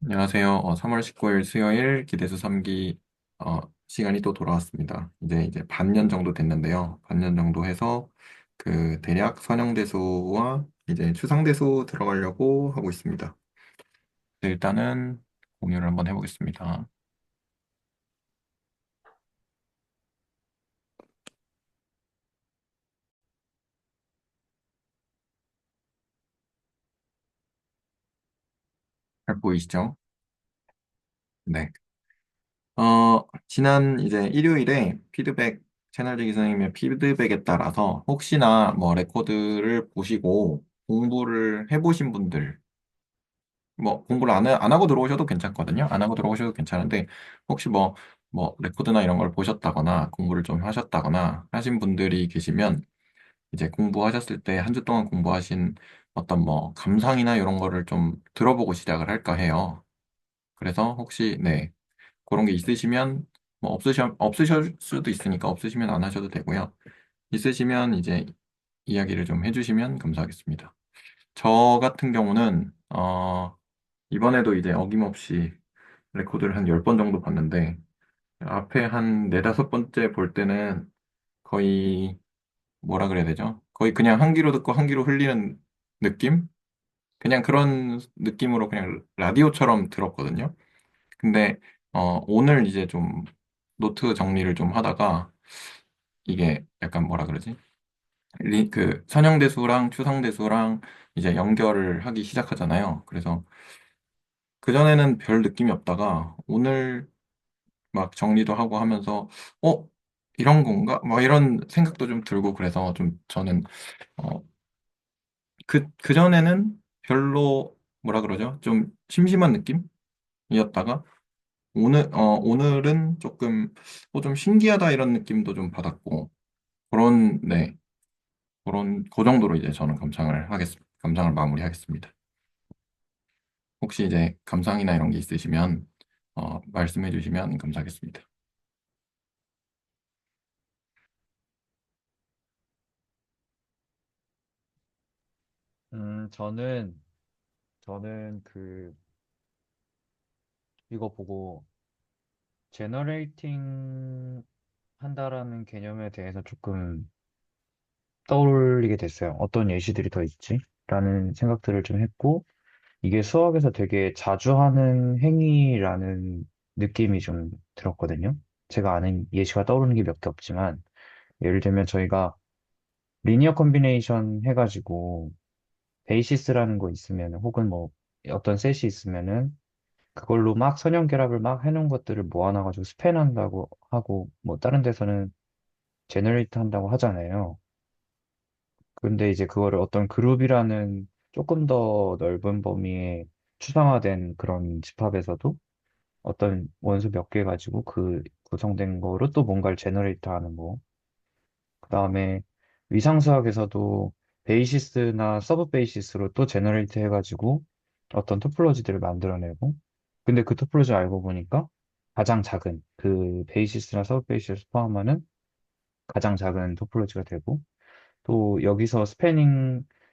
안녕하세요. 3월 19일 수요일 기대수 3기 시간이 또 돌아왔습니다. 이제 반년 정도 됐는데요. 반년 정도 해서 그 대략 선형대수와 이제 추상대수 들어가려고 하고 있습니다. 네, 일단은 공유를 한번 해보겠습니다. 잘 보이시죠? 네. 지난 이제 일요일에 채널지 기사님의 피드백에 따라서 혹시나 뭐 레코드를 보시고 공부를 해보신 분들 뭐 공부를 안 하고 들어오셔도 괜찮거든요. 안 하고 들어오셔도 괜찮은데 혹시 뭐 레코드나 이런 걸 보셨다거나 공부를 좀 하셨다거나 하신 분들이 계시면 이제 공부하셨을 때 한 주 동안 공부하신 어떤 뭐 감상이나 이런 거를 좀 들어보고 시작을 할까 해요. 그래서 혹시 네 그런 게 있으시면 뭐 없으실 수도 있으니까 없으시면 안 하셔도 되고요. 있으시면 이제 이야기를 좀 해주시면 감사하겠습니다. 저 같은 경우는 이번에도 이제 어김없이 레코드를 한 10번 정도 봤는데 앞에 한 네다섯 번째 볼 때는 거의 뭐라 그래야 되죠? 거의 그냥 한 귀로 듣고 한 귀로 흘리는 느낌? 그냥 그런 느낌으로 그냥 라디오처럼 들었거든요. 근데 오늘 이제 좀 노트 정리를 좀 하다가 이게 약간 뭐라 그러지? 그 선형대수랑 추상대수랑 이제 연결을 하기 시작하잖아요. 그래서 그전에는 별 느낌이 없다가 오늘 막 정리도 하고 하면서 어? 이런 건가? 막 이런 생각도 좀 들고 그래서 좀 저는 어, 그전에는 별로 뭐라 그러죠? 좀 심심한 느낌이었다가 오늘은 조금 좀 신기하다 이런 느낌도 좀 받았고 네. 그 정도로 이제 저는 감상을 마무리하겠습니다. 혹시 이제 감상이나 이런 게 있으시면 말씀해 주시면 감사하겠습니다. 음, 저는, 저는 이거 보고, 제너레이팅 한다라는 개념에 대해서 조금 떠올리게 됐어요. 어떤 예시들이 더 있지? 라는 생각들을 좀 했고, 이게 수학에서 되게 자주 하는 행위라는 느낌이 좀 들었거든요. 제가 아는 예시가 떠오르는 게 몇 개 없지만, 예를 들면 저희가 리니어 컨비네이션 해가지고, 베이시스라는 거 있으면, 혹은 뭐, 어떤 셋이 있으면은, 그걸로 막 선형 결합을 막 해놓은 것들을 모아놔가지고 스팬 한다고 하고, 뭐 다른 데서는 제너레이트 한다고 하잖아요. 근데 이제 그거를 어떤 그룹이라는 조금 더 넓은 범위의 추상화된 그런 집합에서도 어떤 원소 몇 개 가지고 그 구성된 거로 또 뭔가를 제너레이트 하는 거. 그 다음에 위상수학에서도 베이시스나 서브 베이시스로 또 제너레이트 해가지고 어떤 토폴로지들을 만들어내고, 근데 그 토폴로지 알고 보니까 가장 작은 그 베이시스나 서브 베이시스 포함하는 가장 작은 토폴로지가 되고, 또 여기서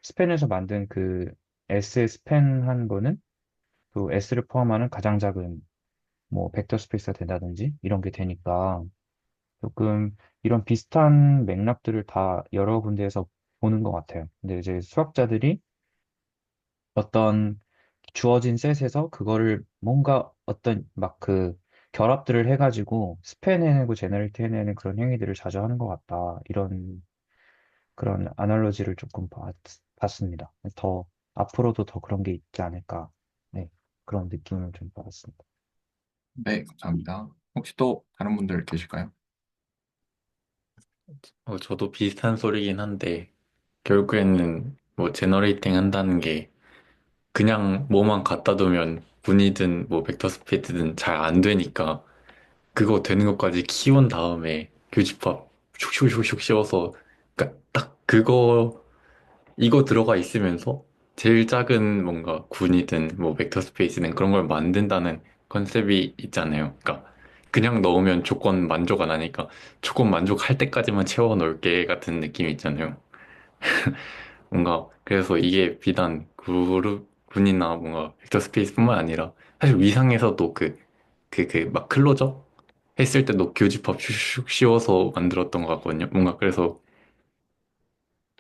스팬에서 만든 그 S에 스팬한 거는 또 S를 포함하는 가장 작은 뭐 벡터 스페이스가 된다든지 이런 게 되니까 조금 이런 비슷한 맥락들을 다 여러 군데에서 보는 것 같아요. 근데 이제 수학자들이 어떤 주어진 셋에서 그거를 뭔가 어떤 막 그 결합들을 해가지고 스팬해내고 제너레이트 해내는 그런 행위들을 자주 하는 것 같다. 이런 그런 아날로지를 조금 봤습니다. 더 앞으로도 더 그런 게 있지 않을까. 네, 그런 느낌을 좀 받았습니다. 네, 감사합니다. 혹시 또 다른 분들 계실까요? 저도 비슷한 소리긴 한데, 결국에는 뭐 제너레이팅 한다는 게 그냥 뭐만 갖다 두면 분이든 뭐 벡터 스페이스든 잘 안 되니까 그거 되는 것까지 키운 다음에 교집합 슉슉슉슉 씌워서 그러니까 딱 이거 들어가 있으면서 제일 작은 뭔가 군이든 뭐 벡터 스페이스든 그런 걸 만든다는 컨셉이 있잖아요. 그러니까 그냥 넣으면 조건 만족 안 하니까 조건 만족할 때까지만 채워 넣을게 같은 느낌이 있잖아요. 뭔가 그래서 이게 비단 그룹 군이나 뭔가 벡터 스페이스뿐만 아니라 사실 위상에서도 막 클로저 했을 때도 교집합 슉슉 씌워서 만들었던 것 같거든요. 뭔가 그래서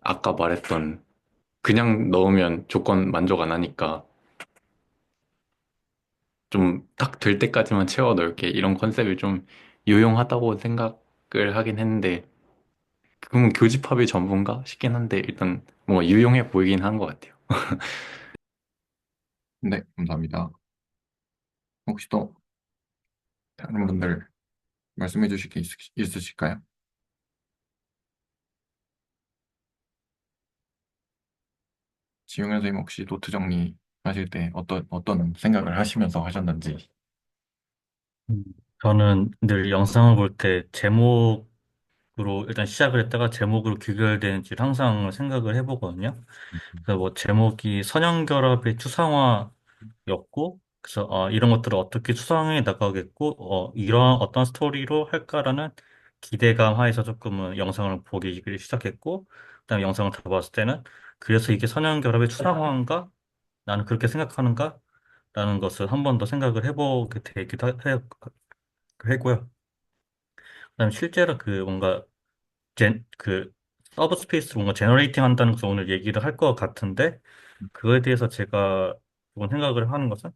아까 말했던 그냥 넣으면 조건 만족 안 하니까 좀 딱 될 때까지만 채워 넣을게 이런 컨셉이 좀 유용하다고 생각을 하긴 했는데 그러면 교집합이 전부인가 싶긴 한데 일단 뭔가 유용해 보이긴 한 것 같아요. 네, 감사합니다. 혹시 또 다른 분들 말씀해 주실 게 있으실까요? 지용 선생님 혹시 노트 정리하실 때 어떤 생각을 하시면서 하셨는지. 음, 저는 늘 영상을 볼 때 제목으로 일단 시작을 했다가 제목으로 귀결되는지를 항상 생각을 해보거든요. 그래서 뭐 제목이 선형결합의 추상화였고, 그래서 이런 것들을 어떻게 추상해 나가겠고, 이런 어떤 스토리로 할까라는 기대감 하에서 조금은 영상을 보기 시작했고, 그다음에 영상을 다 봤을 때는 그래서 이게 선형결합의 추상화인가? 나는 그렇게 생각하는가? 라는 것을 한 번 더 생각을 해보게 되기도 했고요. 그다음에 실제로 그 뭔가 그 서브 스페이스 뭔가 제너레이팅 한다는 것을 오늘 얘기를 할 것 같은데 그거에 대해서 제가 조금 생각을 하는 것은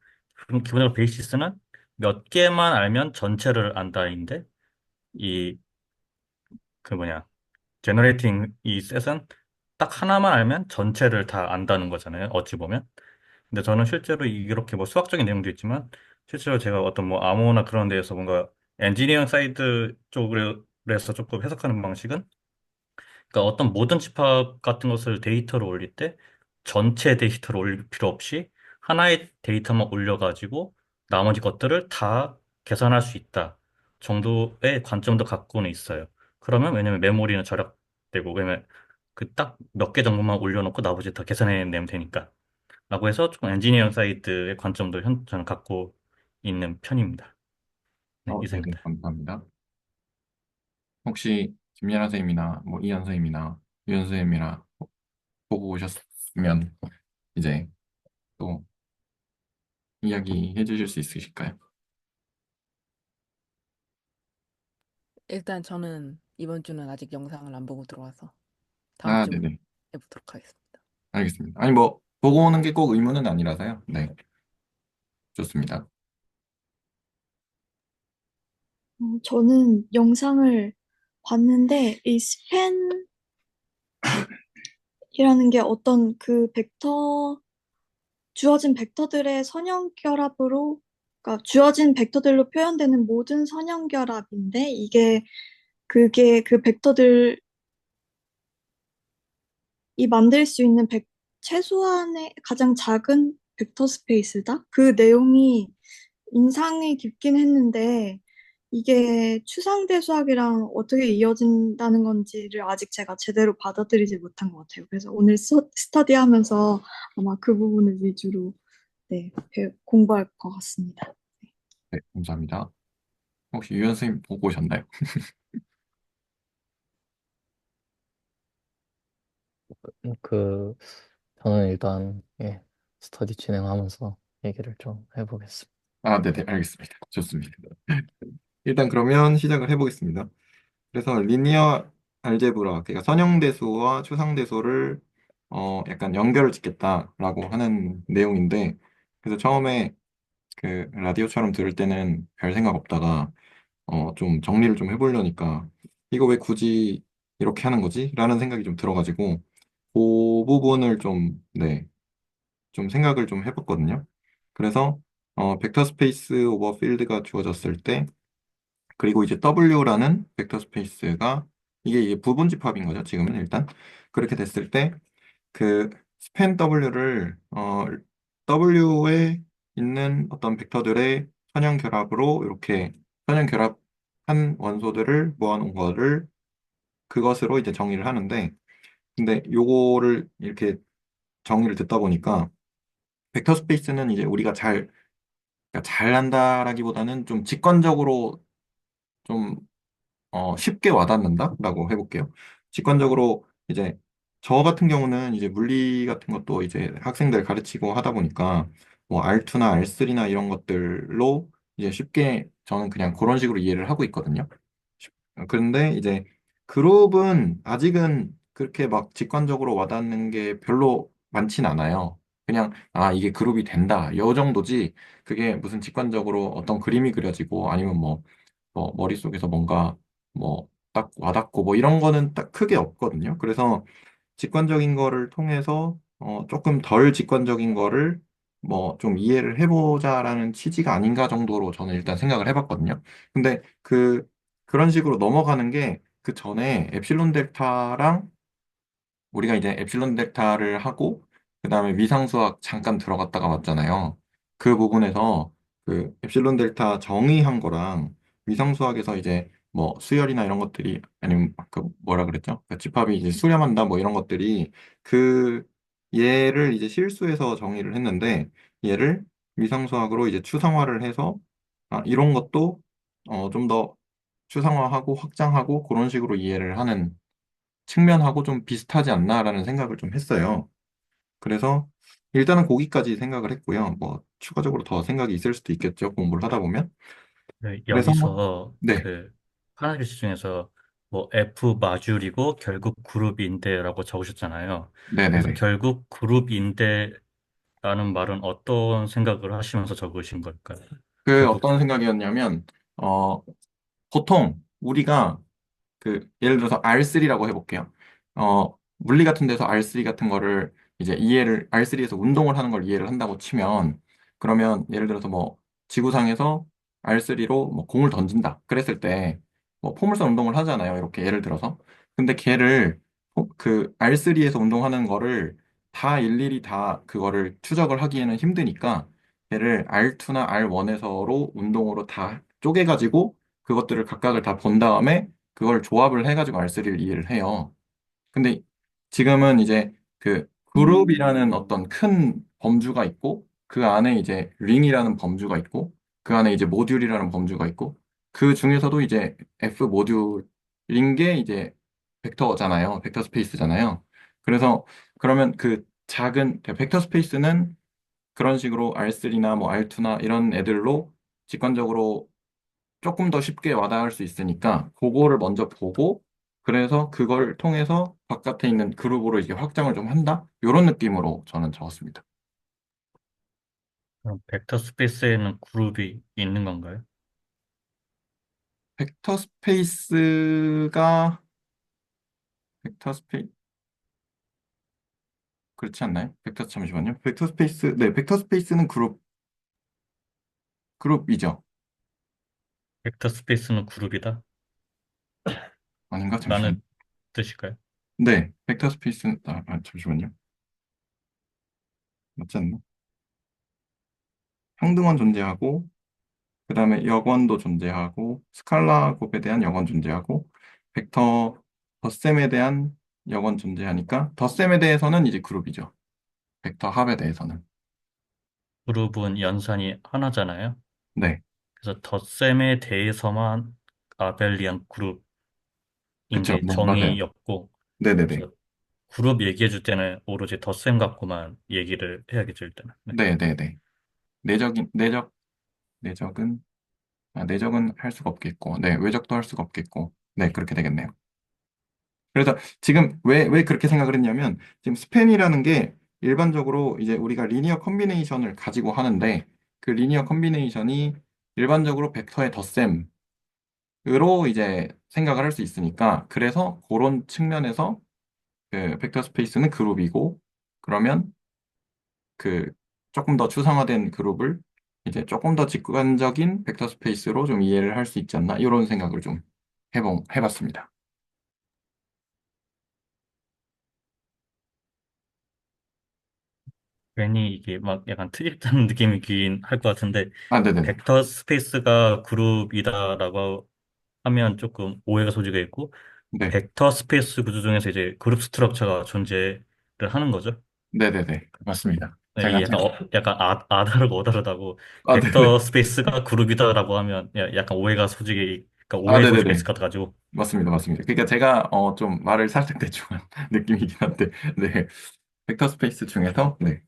기본적으로 베이시스는 몇 개만 알면 전체를 안다인데 이 그 뭐냐 제너레이팅 이 셋은 딱 하나만 알면 전체를 다 안다는 거잖아요. 어찌 보면. 근데 저는 실제로 이렇게 뭐 수학적인 내용도 있지만 실제로 제가 어떤 뭐 암호나 그런 데에서 뭔가 엔지니어링 사이드 쪽으로 해서 조금 해석하는 방식은 그러니까 어떤 모든 집합 같은 것을 데이터로 올릴 때 전체 데이터를 올릴 필요 없이 하나의 데이터만 올려가지고 나머지 것들을 다 계산할 수 있다 정도의 관점도 갖고는 있어요. 그러면 왜냐면 메모리는 절약되고 왜냐면 그 딱 몇 개 정도만 올려놓고 나머지 다 계산해내면 되니까. 라고 해서 조금 엔지니어링 사이드의 관점도 저는 갖고 있는 편입니다. 네, 네네, 이상입니다. 감사합니다. 혹시 김연아 선생님이나 뭐 이한 선생님이나 유현 선생님이나 보고 오셨으면 이제 또 이야기해 주실 수 있으실까요? 일단 저는 이번 주는 아직 영상을 안 보고 들어와서 다음 아, 주만 네네. 해보도록 하겠습니다. 알겠습니다. 아니, 뭐, 보고 오는 게 꼭 의무는 아니라서요. 네, 좋습니다. 저는 영상을 봤는데 이 스팬이라는 게 어떤 그 주어진 벡터들의 선형결합으로 그러니까 주어진 벡터들로 표현되는 모든 선형결합인데 그게 그 벡터들이 만들 수 있는 최소한의 가장 작은 벡터 스페이스다. 그 내용이 인상이 깊긴 했는데 이게 추상대 수학이랑 어떻게 이어진다는 건지를 아직 제가 제대로 받아들이지 못한 것 같아요. 그래서 오늘 스터디하면서 아마 그 부분을 위주로 네, 공부할 것 같습니다. 네, 감사합니다. 혹시 유현 선생님 보고 오셨나요? 그, 저는 일단, 예, 스터디 진행하면서 얘기를 좀 해보겠습니다. 아, 네네, 알겠습니다. 좋습니다. 일단 그러면 시작을 해보겠습니다. 그래서 리니어 알제브라, 그러니까 선형대소와 추상대소를 약간 연결을 짓겠다라고 하는 내용인데, 그래서 처음에 그 라디오처럼 들을 때는 별 생각 없다가 좀 정리를 좀 해보려니까 이거 왜 굳이 이렇게 하는 거지? 라는 생각이 좀 들어가지고 그 부분을 좀, 네, 좀 생각을 좀 해봤거든요. 그래서 벡터 스페이스 오버 필드가 주어졌을 때 그리고 이제 W라는 벡터 스페이스가 이게 부분 집합인 거죠. 지금은 일단 그렇게 됐을 때 그 스팬 W를 W에 있는 어떤 벡터들의 선형 결합으로 이렇게 선형 결합한 원소들을 모아놓은 거를 그것으로 이제 정의를 하는데 근데 요거를 이렇게 정의를 듣다 보니까 벡터 스페이스는 이제 우리가 그러니까 잘 한다라기보다는 좀 직관적으로 좀 쉽게 와닿는다라고 해볼게요. 직관적으로 이제 저 같은 경우는 이제 물리 같은 것도 이제 학생들 가르치고 하다 보니까 뭐 R2나 R3나 이런 것들로 이제 쉽게 저는 그냥 그런 식으로 이해를 하고 있거든요. 그런데 이제 그룹은 아직은 그렇게 막 직관적으로 와닿는 게 별로 많진 않아요. 그냥 아 이게 그룹이 된다 요 정도지 그게 무슨 직관적으로 어떤 그림이 그려지고 아니면 뭐 머릿속에서 뭔가 뭐 딱 와닿고 뭐 이런 거는 딱 크게 없거든요. 그래서 직관적인 거를 통해서 조금 덜 직관적인 거를 뭐 좀 이해를 해보자라는 취지가 아닌가 정도로 저는 일단 생각을 해봤거든요. 근데 그런 식으로 넘어가는 게 그 전에 엡실론 델타랑 우리가 이제 엡실론 델타를 하고 그다음에 위상수학 잠깐 들어갔다가 왔잖아요. 그 부분에서 그 엡실론 델타 정의한 거랑 위상수학에서 이제 뭐 수열이나 이런 것들이 아니면 그 뭐라 그랬죠? 그 집합이 이제 수렴한다 뭐 이런 것들이 그 얘를 이제 실수해서 정의를 했는데 얘를 위상수학으로 이제 추상화를 해서 아, 이런 것도 좀 더 추상화하고 확장하고 그런 식으로 이해를 하는 측면하고 좀 비슷하지 않나라는 생각을 좀 했어요. 그래서 일단은 거기까지 생각을 했고요. 뭐 추가적으로 더 생각이 있을 수도 있겠죠. 공부를 하다 보면. 네, 그래서 여기서 네, 그 하나 글씨 중에서 뭐 F 마줄이고 결국 그룹인데라고 적으셨잖아요. 그래서 네네네. 결국 그룹인데라는 말은 어떤 생각을 하시면서 적으신 걸까요? 그 결국 어떤 생각이었냐면 어 보통 우리가 그 예를 들어서 R3라고 해볼게요. 물리 같은 데서 R3 같은 거를 이제 이해를 R3에서 운동을 하는 걸 이해를 한다고 치면 그러면 예를 들어서 뭐 지구상에서 R3로 뭐 공을 던진다. 그랬을 때 뭐 포물선 운동을 하잖아요. 이렇게 예를 들어서. 근데 걔를 그 R3에서 운동하는 거를 다 일일이 다 그거를 추적을 하기에는 힘드니까 걔를 R2나 R1에서로 운동으로 다 쪼개가지고 그것들을 각각을 다 본 다음에 그걸 조합을 해가지고 R3를 이해를 해요. 근데 지금은 이제 그 그룹이라는 어떤 큰 범주가 있고 그 안에 이제 링이라는 범주가 있고 그 안에 이제 모듈이라는 범주가 있고 그 중에서도 이제 F 모듈인 게 이제 벡터잖아요. 벡터 스페이스잖아요. 그래서 그러면 그 작은 벡터 스페이스는 그런 식으로 R3나 뭐 R2나 이런 애들로 직관적으로 조금 더 쉽게 와닿을 수 있으니까 그거를 먼저 보고 그래서 그걸 통해서 바깥에 있는 그룹으로 이제 확장을 좀 한다? 이런 느낌으로 저는 적었습니다. 그럼 벡터 스페이스에는 그룹이 있는 건가요? 벡터 스페이스가 벡터 스페이스 그렇지 않나요? 벡터 잠시만요. 벡터 스페이스 네, 벡터 스페이스는 그룹이죠. 벡터 스페이스는 그룹이다? 아닌가? 잠시만요. 라는 뜻일까요? 네, 벡터 스페이스는 잠시만요. 맞지 않나? 평등원 존재하고 그다음에 역원도 존재하고 스칼라 곱에 대한 역원 존재하고 벡터 덧셈에 대한 역원 존재하니까 덧셈에 대해서는 이제 그룹이죠. 벡터 합에 대해서는. 그룹은 연산이 하나잖아요. 네. 그래서 덧셈에 대해서만 아벨리안 그룹인 그쵸. 게 네, 맞아요. 정의였고, 네네네. 그래서 그룹 얘기해 줄 때는 오로지 덧셈 갖고만 얘기를 해야겠죠, 일단은. 네. 네네네. 내적은, 내적은 할 수가 없겠고, 네, 외적도 할 수가 없겠고, 네, 그렇게 되겠네요. 그래서 지금 왜 그렇게 생각을 했냐면, 지금 스팬이라는 게 일반적으로 이제 우리가 리니어 컨비네이션을 가지고 하는데, 그 리니어 컨비네이션이 일반적으로 벡터의 덧셈으로 이제 생각을 할 수 있으니까, 그래서 그런 측면에서 그 벡터 스페이스는 그룹이고, 그러면 그 조금 더 추상화된 그룹을 이제 조금 더 직관적인 벡터 스페이스로 좀 이해를 할 수 있지 않나, 이런 생각을 좀 해봤습니다. 괜히 이게 막 약간 트집 잡는 느낌이긴 할 것 같은데, 아, 네네네. 벡터 스페이스가 그룹이다라고 하면 조금 오해가 소지가 있고, 네. 벡터 스페이스 구조 중에서 이제 그룹 스트럭처가 존재를 하는 거죠. 네네네. 맞습니다. 네, 제가 이 약간 아다르고 어다르다고 아, 네네. 벡터 스페이스가 그룹이다라고 하면 약간 오해가 소지가 그러니까 아, 오해했을 수가 있을 네네네. 것 같아가지고. 맞습니다. 맞습니다. 그러니까 제가 좀 말을 살짝 대충한 느낌이긴 한데, 네. 벡터 스페이스 중에서 네.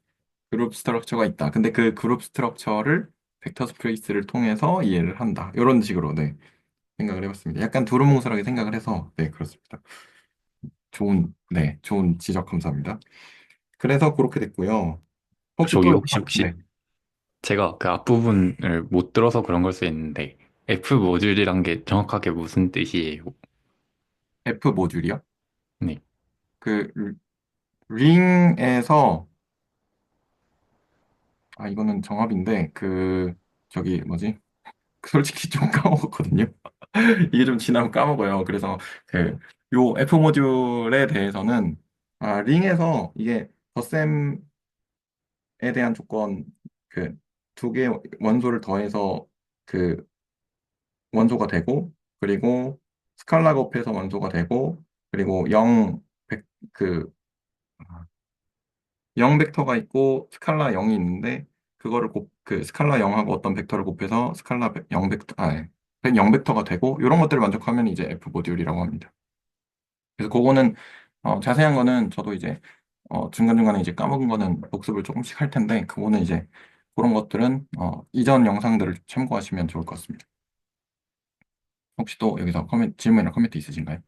그룹 스트럭처가 있다. 근데 그 그룹 스트럭처를 벡터 스페이스를 통해서 이해를 한다. 이런 식으로 네. 생각을 해봤습니다. 약간 두루뭉술하게 생각을 해서 네, 그렇습니다. 좋은 지적 감사합니다. 그래서 그렇게 됐고요. 혹시 저기 또 혹시 네. 제가 그 앞부분을 못 들어서 그런 걸 수 있는데 F 모듈이란 게 정확하게 무슨 뜻이에요? F 모듈이요? 네. 그 링에서 이거는 정합인데 저기 뭐지? 솔직히 좀 까먹었거든요. 이게 좀 지나면 까먹어요. 그래서 요 F 모듈에 대해서는 링에서 이게 덧셈에 대한 조건 그 두 개 원소를 더해서 그 원소가 되고 그리고 스칼라 곱해서 원소가 되고 그리고 100, 그 0 벡터가 있고 스칼라 0이 있는데 그거를 그 스칼라 0하고 어떤 벡터를 곱해서 스칼라 0 벡터 0 벡터가 되고 이런 것들을 만족하면 이제 F 모듈이라고 합니다. 그래서 그거는 자세한 거는 저도 이제 중간중간에 이제 까먹은 거는 복습을 조금씩 할 텐데 그거는 이제 그런 것들은 이전 영상들을 참고하시면 좋을 것 같습니다. 혹시 또 여기서 질문이나 코멘트 있으신가요?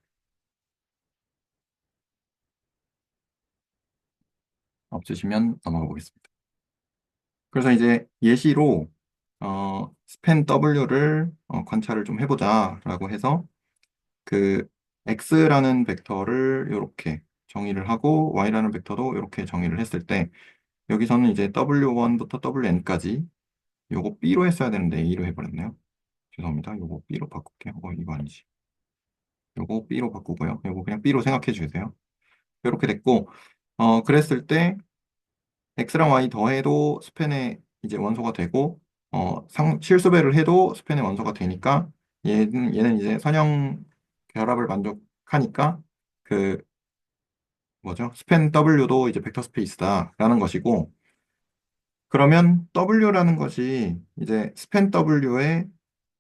없으시면 넘어가 보겠습니다. 그래서 이제 예시로 스팬 W를 관찰을 좀 해보자라고 해서 그 X라는 벡터를 이렇게 정의를 하고 Y라는 벡터도 이렇게 정의를 했을 때 여기서는 이제 W1부터 WN까지 요거 B로 했어야 되는데 A로 해버렸네요. 죄송합니다. 요거 B로 바꿀게요. 이거 아니지. 요거 B로 바꾸고요. 요거 그냥 B로 생각해 주세요. 이렇게 됐고 그랬을 때 X랑 Y 더해도 스팬의 이제 원소가 되고 실수배를 해도 스팬의 원소가 되니까 얘는 이제 선형 결합을 만족하니까 그 뭐죠? 스팬 W도 이제 벡터 스페이스다라는 것이고 그러면 W라는 것이 이제 스팬 W의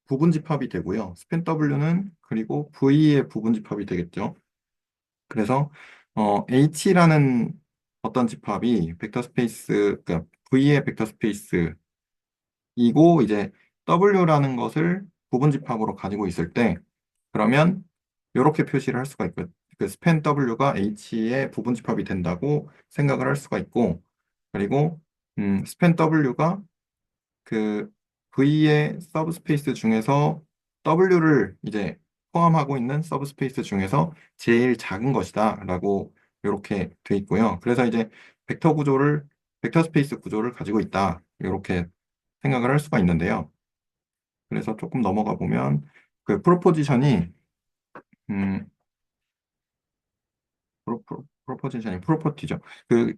부분 집합이 되고요. 스팬 W는 그리고 V의 부분 집합이 되겠죠. 그래서 H라는 어떤 집합이 벡터 스페이스, 그러니까 V의 벡터 스페이스이고 이제 W라는 것을 부분 집합으로 가지고 있을 때 그러면 이렇게 표시를 할 수가 있고요. 그 스팬 W가 H의 부분 집합이 된다고 생각을 할 수가 있고 그리고 스팬 W가 그 V의 서브스페이스 중에서 W를 이제 포함하고 있는 서브스페이스 중에서 제일 작은 것이다 라고 이렇게 돼 있고요. 그래서 이제 벡터 스페이스 구조를 가지고 있다. 이렇게 생각을 할 수가 있는데요. 그래서 조금 넘어가 보면 그 프로포지션이 음, 프로포지션이 프로퍼티죠. 그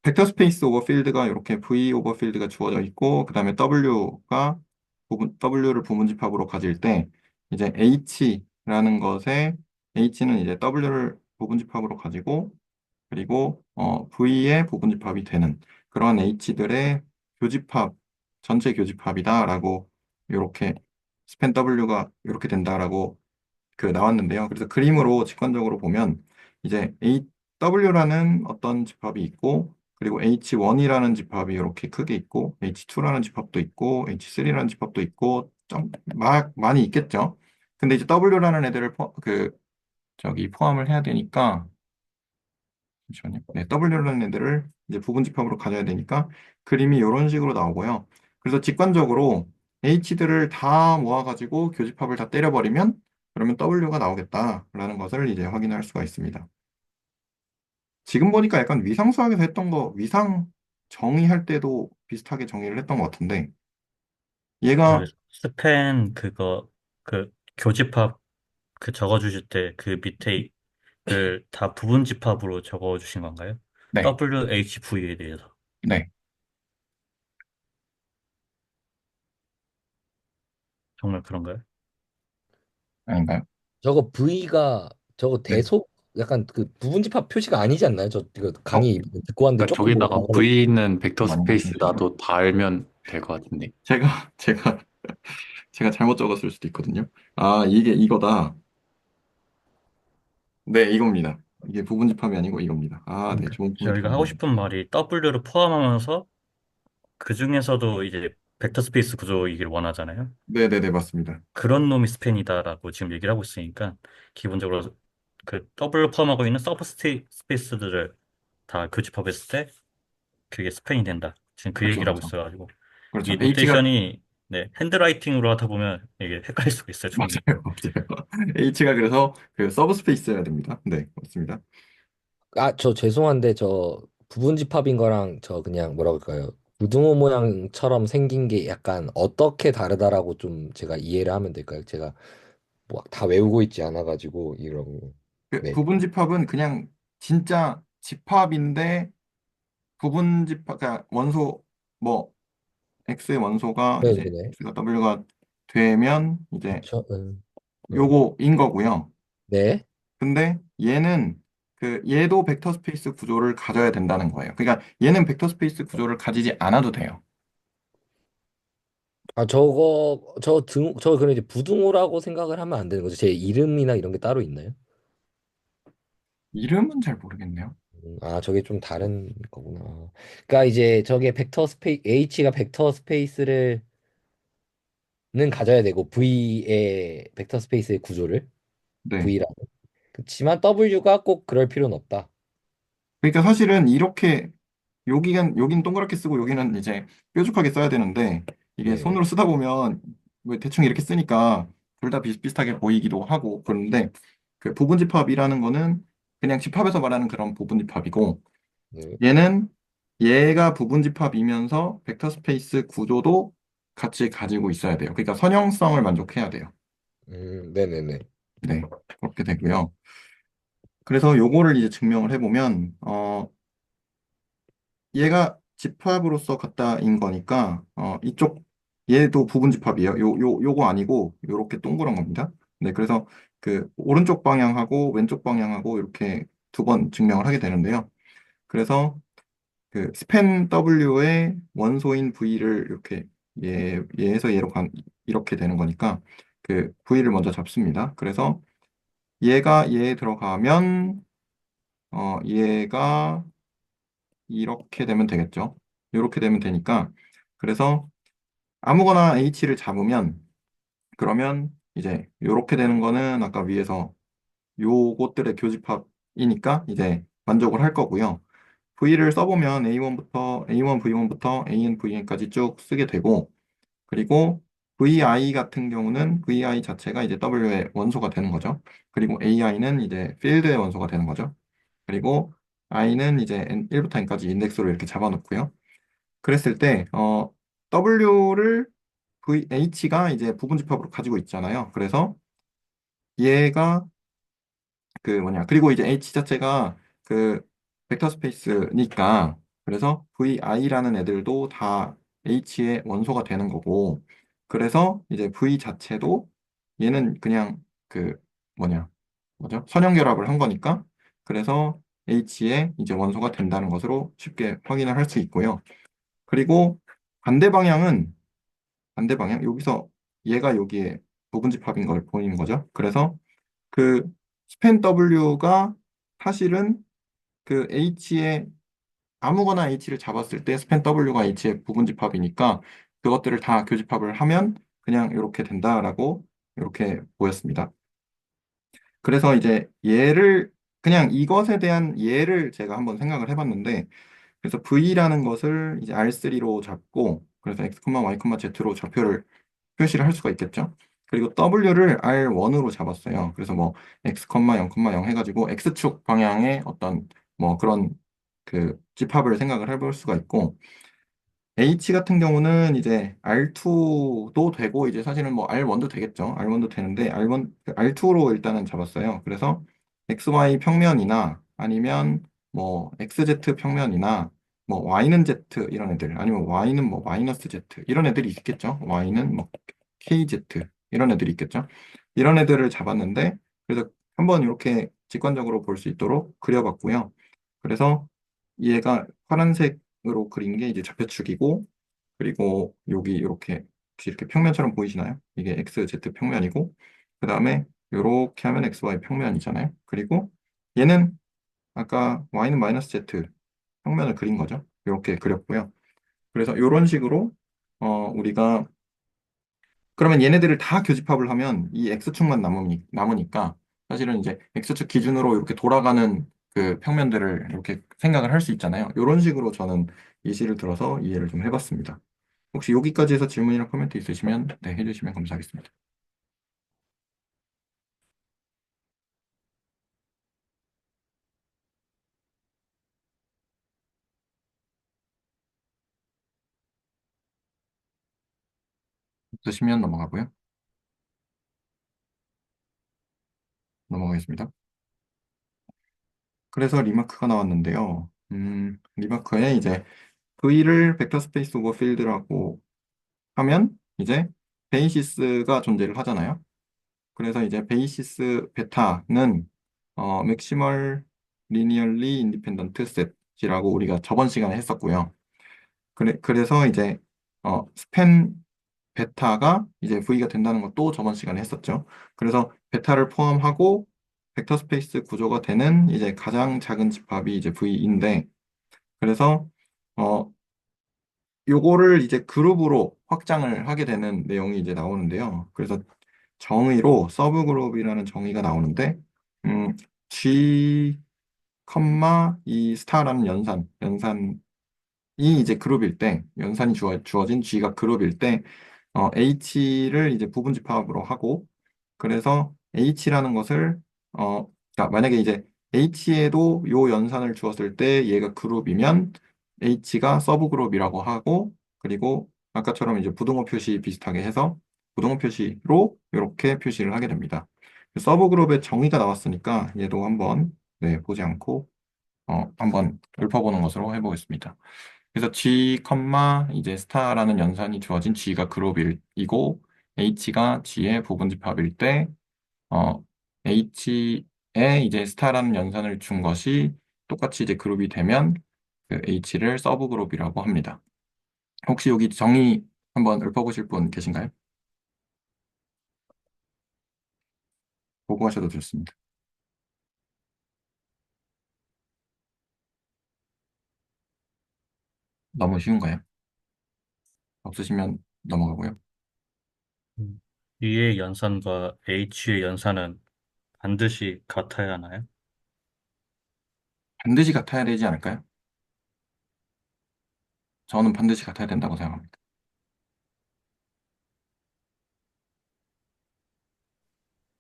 벡터 스페이스 오버 필드가 이렇게 V 오버 필드가 주어져 있고 그다음에 W를 부분 집합으로 가질 때 이제 H라는 것에 H는 이제 W를 부분 집합으로 가지고 그리고 V의 부분 집합이 되는 그런 H들의 교집합 전체 교집합이다라고 이렇게 스팬 W가 이렇게 된다라고 나왔는데요. 그래서 그림으로 직관적으로 보면 이제 W라는 어떤 집합이 있고 그리고 H1이라는 집합이 이렇게 크게 있고 H2라는 집합도 있고 H3라는 집합도 있고 좀 많이 있겠죠. 근데 이제 W라는 애들을 저기 포함을 해야 되니까 잠시만요. 네, W라는 애들을 이제 부분 집합으로 가져야 되니까 그림이 이런 식으로 나오고요. 그래서 직관적으로 H들을 다 모아가지고 교집합을 다 때려버리면 그러면 W가 나오겠다라는 것을 이제 확인할 수가 있습니다. 지금 보니까 약간 위상수학에서 했던 거, 위상 정의할 때도 비슷하게 정의를 했던 것 같은데 그 얘가 스팬 그거 그 교집합 그 적어주실 때 그 밑에 그 다 부분 집합으로 적어주신 건가요? 네, WHV에 대해서 네, 정말 그런가요? 아닌가요? 저거 V가 저거 네. 대소 약간 그 부분집합 표시가 아니지 않나요? 저 이거 어, 강의 듣고 왔는데 그러니까 조금 뭐 저기다가 V는 벡터 좀 아닌 것 스페이스 같은데. 나도 달면 될 것 같은데. 제가 제가 잘못 적었을 수도 있거든요. 아, 이게 이거다. 네, 이겁니다. 이게 부분 집합이 아니고 이겁니다. 아, 네, 그러니까 좋은 포인트 저희가 하고 알려주세요. 싶은 말이 W를 포함하면서 그 중에서도 이제 벡터 스페이스 구조이길 원하잖아요. 네네네, 맞습니다. 그런 놈이 스팬이다라고 지금 얘기를 하고 있으니까 기본적으로 그 W 포함하고 있는 서브 스페이스들을 다 교집합했을 때 그게 스팬이 된다. 지금 그 그렇죠, 얘기를 하고 그렇죠. 있어가지고 그렇죠. 이 H가, 노테이션이 네, 핸드라이팅으로 하다 보면 이게 헷갈릴 수가 있어요, 충분히. 맞아요, 맞아요. H가 그래서 그 서브스페이스여야 됩니다. 네, 맞습니다. 아, 저 죄송한데 저 부분 집합인 거랑 저 그냥 뭐라 그럴까요? 부등호 모양처럼 생긴 게 약간 어떻게 다르다라고 좀 제가 이해를 하면 될까요? 제가 뭐 다 외우고 있지 않아가지고 이런 거. 그 네. 부분 집합은 그냥 진짜 집합인데 부분 집합, 그러니까 원소, 뭐, X의 원소가 이제 네네네. X가 W가 되면 이제 그렇죠. 요거인 거고요. 네. 근데 얘는 그 얘도 벡터 스페이스 구조를 가져야 된다는 거예요. 그러니까 얘는 벡터 스페이스 구조를 가지지 않아도 돼요. 아, 저 그럼 이제 부등호라고 생각을 하면 안 되는 거죠. 제 이름이나 이런 게 따로 있나요? 이름은 잘 모르겠네요. 아, 저게 좀 다른 거구나. 그러니까 이제 저게 H가 벡터 스페이스를 는 가져야 되고 V의 벡터 스페이스의 구조를 네. V라. 그렇지만 W가 꼭 그럴 필요는 없다. 그러니까 사실은 이렇게 여기는 동그랗게 쓰고 여기는 이제 뾰족하게 써야 되는데 이게 네네. 손으로 쓰다 보면 뭐 대충 이렇게 쓰니까 둘 다 비슷비슷하게 보이기도 하고 그런데 그 부분집합이라는 거는 그냥 집합에서 말하는 그런 부분집합이고 네. 얘는 얘가 부분집합이면서 벡터 스페이스 구조도 같이 가지고 있어야 돼요. 그러니까 선형성을 만족해야 돼요. 네네네. 네, 그렇게 되고요. 그래서 요거를 이제 증명을 해보면 얘가 집합으로서 갖다인 거니까 이쪽 얘도 부분 집합이에요. 요거 아니고 요렇게 동그란 겁니다. 네, 그래서 그 오른쪽 방향하고 왼쪽 방향하고 이렇게 두 번 증명을 하게 되는데요. 그래서 그 스팬 W의 원소인 V를 이렇게 얘에서 얘로 이렇게 되는 거니까 그 V를 먼저 잡습니다. 그래서 얘가 얘에 들어가면 얘가 이렇게 되면 되겠죠. 이렇게 되면 되니까 그래서 아무거나 H를 잡으면 그러면 이제 이렇게 되는 거는 아까 위에서 요것들의 교집합이니까 이제 만족을 할 거고요. V를 써보면 A1부터 A1 V1부터 AN VN까지 쭉 쓰게 되고 그리고 VI 같은 경우는 VI 자체가 이제 W의 원소가 되는 거죠. 그리고 AI는 이제 필드의 원소가 되는 거죠. 그리고 I는 이제 1부터 N까지 인덱스로 이렇게 잡아놓고요. 그랬을 때 W를 H가 이제 부분집합으로 가지고 있잖아요. 그래서 얘가 그 뭐냐 그리고 이제 H 자체가 그 벡터 스페이스니까 그래서 VI라는 애들도 다 H의 원소가 되는 거고 그래서 이제 V 자체도 얘는 그냥 그 뭐냐 뭐죠 선형결합을 한 거니까 그래서 H의 이제 원소가 된다는 것으로 쉽게 확인을 할 수 있고요. 그리고 반대 방향은 반대 방향 여기서 얘가 여기에 부분집합인 걸 보이는 거죠. 그래서 그 스팬 W가 사실은 그 H의 아무거나 H를 잡았을 때 스팬 W가 H의 부분집합이니까 그것들을 다 교집합을 하면 그냥 이렇게 된다라고 이렇게 보였습니다. 그래서 이제 얘를 그냥 이것에 대한 예를 제가 한번 생각을 해봤는데 그래서 V라는 것을 이제 R3로 잡고 그래서 X, Y, Z로 좌표를 표시를 할 수가 있겠죠. 그리고 W를 R1으로 잡았어요. 그래서 뭐 X, 0,0 해가지고 X축 방향의 어떤 뭐 그런 그 집합을 생각을 해볼 수가 있고 H 같은 경우는 이제 R2도 되고 이제 사실은 뭐 R1도 되겠죠. R1도 되는데 R2로 일단은 잡았어요. 그래서 XY 평면이나 아니면 뭐 XZ 평면이나 뭐 Y는 Z 이런 애들 아니면 Y는 뭐 마이너스 Z 이런 애들이 있겠죠. Y는 뭐 KZ 이런 애들이 있겠죠. 이런 애들을 잡았는데 그래서 한번 이렇게 직관적으로 볼 수 있도록 그려봤고요. 그래서 얘가 파란색으로 그린 게 이제 좌표축이고 그리고 여기 이렇게 혹시 이렇게 평면처럼 보이시나요? 이게 XZ 평면이고, 그 다음에 이렇게 하면 XY 평면이잖아요. 그리고 얘는 아까 Y는 마이너스 Z 평면을 그린 거죠. 이렇게 그렸고요. 그래서 이런 식으로 우리가 그러면 얘네들을 다 교집합을 하면 이 X축만 남으니까 사실은 이제 X축 기준으로 이렇게 돌아가는 그 평면들을 이렇게 생각을 할 수 있잖아요. 이런 식으로 저는 예시를 들어서 이해를 좀 해봤습니다. 혹시 여기까지 해서 질문이나 코멘트 있으시면 네, 해주시면 감사하겠습니다. 없으시면 넘어가고요. 넘어가겠습니다. 그래서 리마크가 나왔는데요. 리마크에 이제 V를 벡터 스페이스 오버 필드라고 하면 이제 베이시스가 존재를 하잖아요. 그래서 이제 베이시스 베타는 맥시멀 리니얼리 인디펜던트 셋이라고 우리가 저번 시간에 했었고요. 그래서 이제 스팬 베타가 이제 V가 된다는 것도 저번 시간에 했었죠. 그래서 베타를 포함하고 벡터 스페이스 구조가 되는 이제 가장 작은 집합이 이제 V인데 그래서 어 요거를 이제 그룹으로 확장을 하게 되는 내용이 이제 나오는데요. 그래서 정의로 서브그룹이라는 정의가 나오는데 G, 이 스타라는 연산이 이제 그룹일 때 연산이 주어진 G가 그룹일 때 H를 이제 부분집합으로 하고 그래서 H라는 것을 그러니까 만약에 이제 H에도 요 연산을 주었을 때 얘가 그룹이면 H가 서브그룹이라고 하고 그리고 아까처럼 이제 부등호 표시 비슷하게 해서 부등호 표시로 이렇게 표시를 하게 됩니다. 서브그룹의 정의가 나왔으니까 얘도 한번 네, 보지 않고 한번 읊어보는 것으로 해보겠습니다. 그래서 G, 이제 스타라는 연산이 주어진 G가 그룹이고 H가 G의 부분집합일 때 H에 이제 스타라는 연산을 준 것이 똑같이 이제 그룹이 되면 그 H를 서브그룹이라고 합니다. 혹시 여기 정의 한번 읊어보실 분 계신가요? 보고 하셔도 좋습니다. 너무 쉬운가요? 없으시면 넘어가고요. E의 연산과 H의 연산은 반드시 같아야 하나요? 반드시 같아야 되지 않을까요? 저는 반드시 같아야 된다고 생각합니다.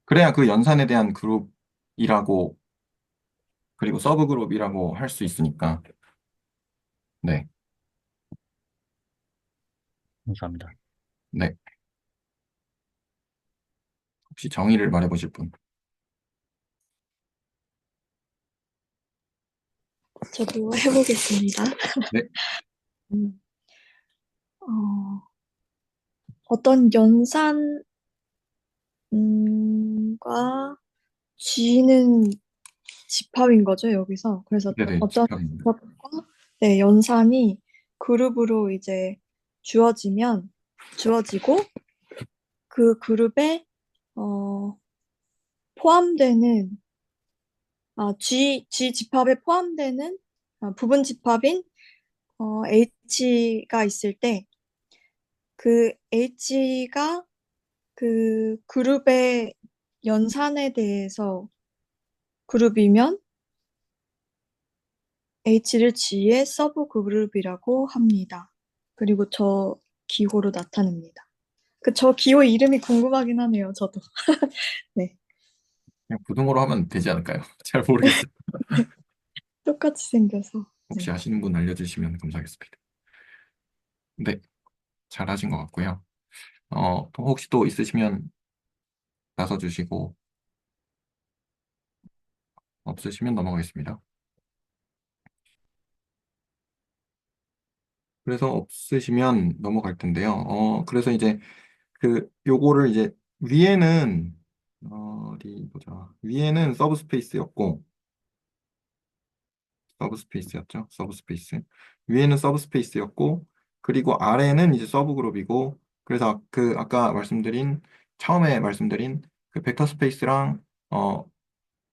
그래야 그 연산에 대한 그룹이라고 그리고 서브그룹이라고 할 수 있으니까 네, 감사합니다. 네. 혹시 정의를 말해보실 분? 저도 해보겠습니다. 네, 음, 어, 어떤 연산과 G는 집합인 거죠, 여기서. 그래서 네네, 어떤 집합입니다. 집합과 네, 연산이 그룹으로 이제 주어지고 그 그룹에 어, 포함되는 G 집합에 포함되는 부분 집합인 H가 있을 때 그 H가 그 그룹의 연산에 대해서 그룹이면 H를 G의 서브 그룹이라고 합니다. 그리고 저 기호로 나타냅니다. 저 기호 이름이 궁금하긴 하네요, 저도. 네. 그냥 부등호로 하면 되지 않을까요? 잘 모르겠어요. 똑같이 생겨서. 혹시 네. 아시는 분 알려주시면 감사하겠습니다. 네, 잘하신 것 같고요. 또 혹시 또 있으시면 나서주시고 없으시면 넘어가겠습니다. 그래서 없으시면 넘어갈 텐데요. 그래서 이제 요거를 이제 위에는 어디 보자. 위에는 서브스페이스였고 서브스페이스였죠. 서브스페이스. 위에는 서브스페이스였고 그리고 아래는 이제 서브그룹이고 그래서 그 아까 말씀드린 처음에 말씀드린 그 벡터 스페이스랑 어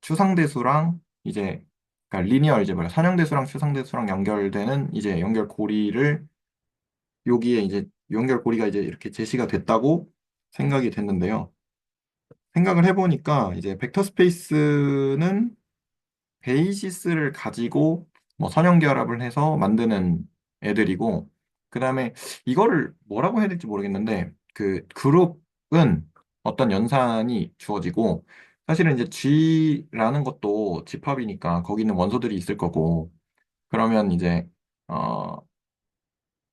추상대수랑 이제 그러니까 리니어 알제브라 선형대수랑 추상대수랑 연결되는 이제 연결고리를 여기에 이제 연결고리가 이제 이렇게 제시가 됐다고 생각이 됐는데요. 생각을 해보니까 이제 벡터 스페이스는 베이시스를 가지고 뭐 선형 결합을 해서 만드는 애들이고, 그 다음에 이거를 뭐라고 해야 될지 모르겠는데, 그 그룹은 어떤 연산이 주어지고, 사실은 이제 G라는 것도 집합이니까 거기는 원소들이 있을 거고, 그러면 이제, 어,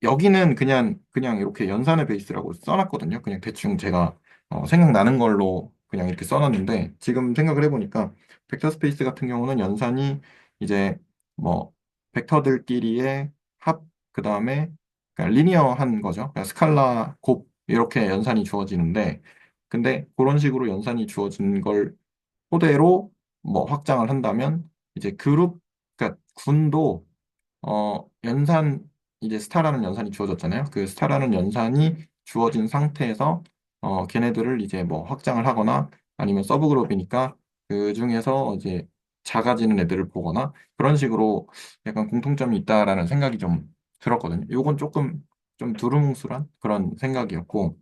여기는 그냥 이렇게 연산의 베이스라고 써놨거든요. 그냥 대충 제가 생각나는 걸로 그냥 이렇게 써놨는데, 지금 생각을 해보니까 벡터 스페이스 같은 경우는 연산이 이제 뭐 벡터들끼리의 합, 그 다음에 리니어한 거죠. 그러니까 스칼라 곱 이렇게 연산이 주어지는데, 근데 그런 식으로 연산이 주어진 걸 토대로 뭐 확장을 한다면 이제 그룹, 그러니까 군도 연산, 이제 스타라는 연산이 주어졌잖아요. 그 스타라는 연산이 주어진 상태에서, 걔네들을 이제 뭐 확장을 하거나 아니면 서브그룹이니까 그 중에서 이제 작아지는 애들을 보거나 그런 식으로 약간 공통점이 있다라는 생각이 좀 들었거든요. 요건 조금 좀 두루뭉술한 그런 생각이었고,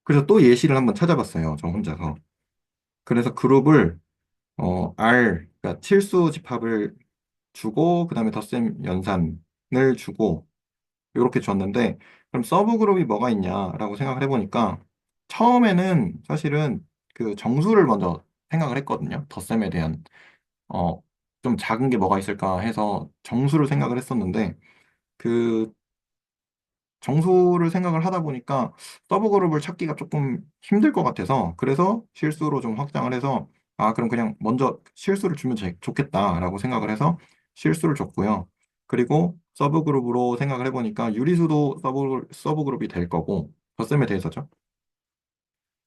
그래서 또 예시를 한번 찾아봤어요. 저 혼자서. 그래서 그룹을, 그러니까 칠수 집합을 주고, 그 다음에 덧셈 연산을 주고, 이렇게 줬는데, 그럼 서브 그룹이 뭐가 있냐라고 생각을 해보니까, 처음에는 사실은 그 정수를 먼저 생각을 했거든요. 덧셈에 대한, 어, 좀 작은 게 뭐가 있을까 해서 정수를 생각을 했었는데, 그 정수를 생각을 하다 보니까 서브 그룹을 찾기가 조금 힘들 것 같아서, 그래서 실수로 좀 확장을 해서, 아, 그럼 그냥 먼저 실수를 주면 좋겠다라고 생각을 해서 실수를 줬고요. 그리고 서브 그룹으로 생각을 해보니까 유리수도 서브 그룹이 될 거고, 덧셈에 대해서죠.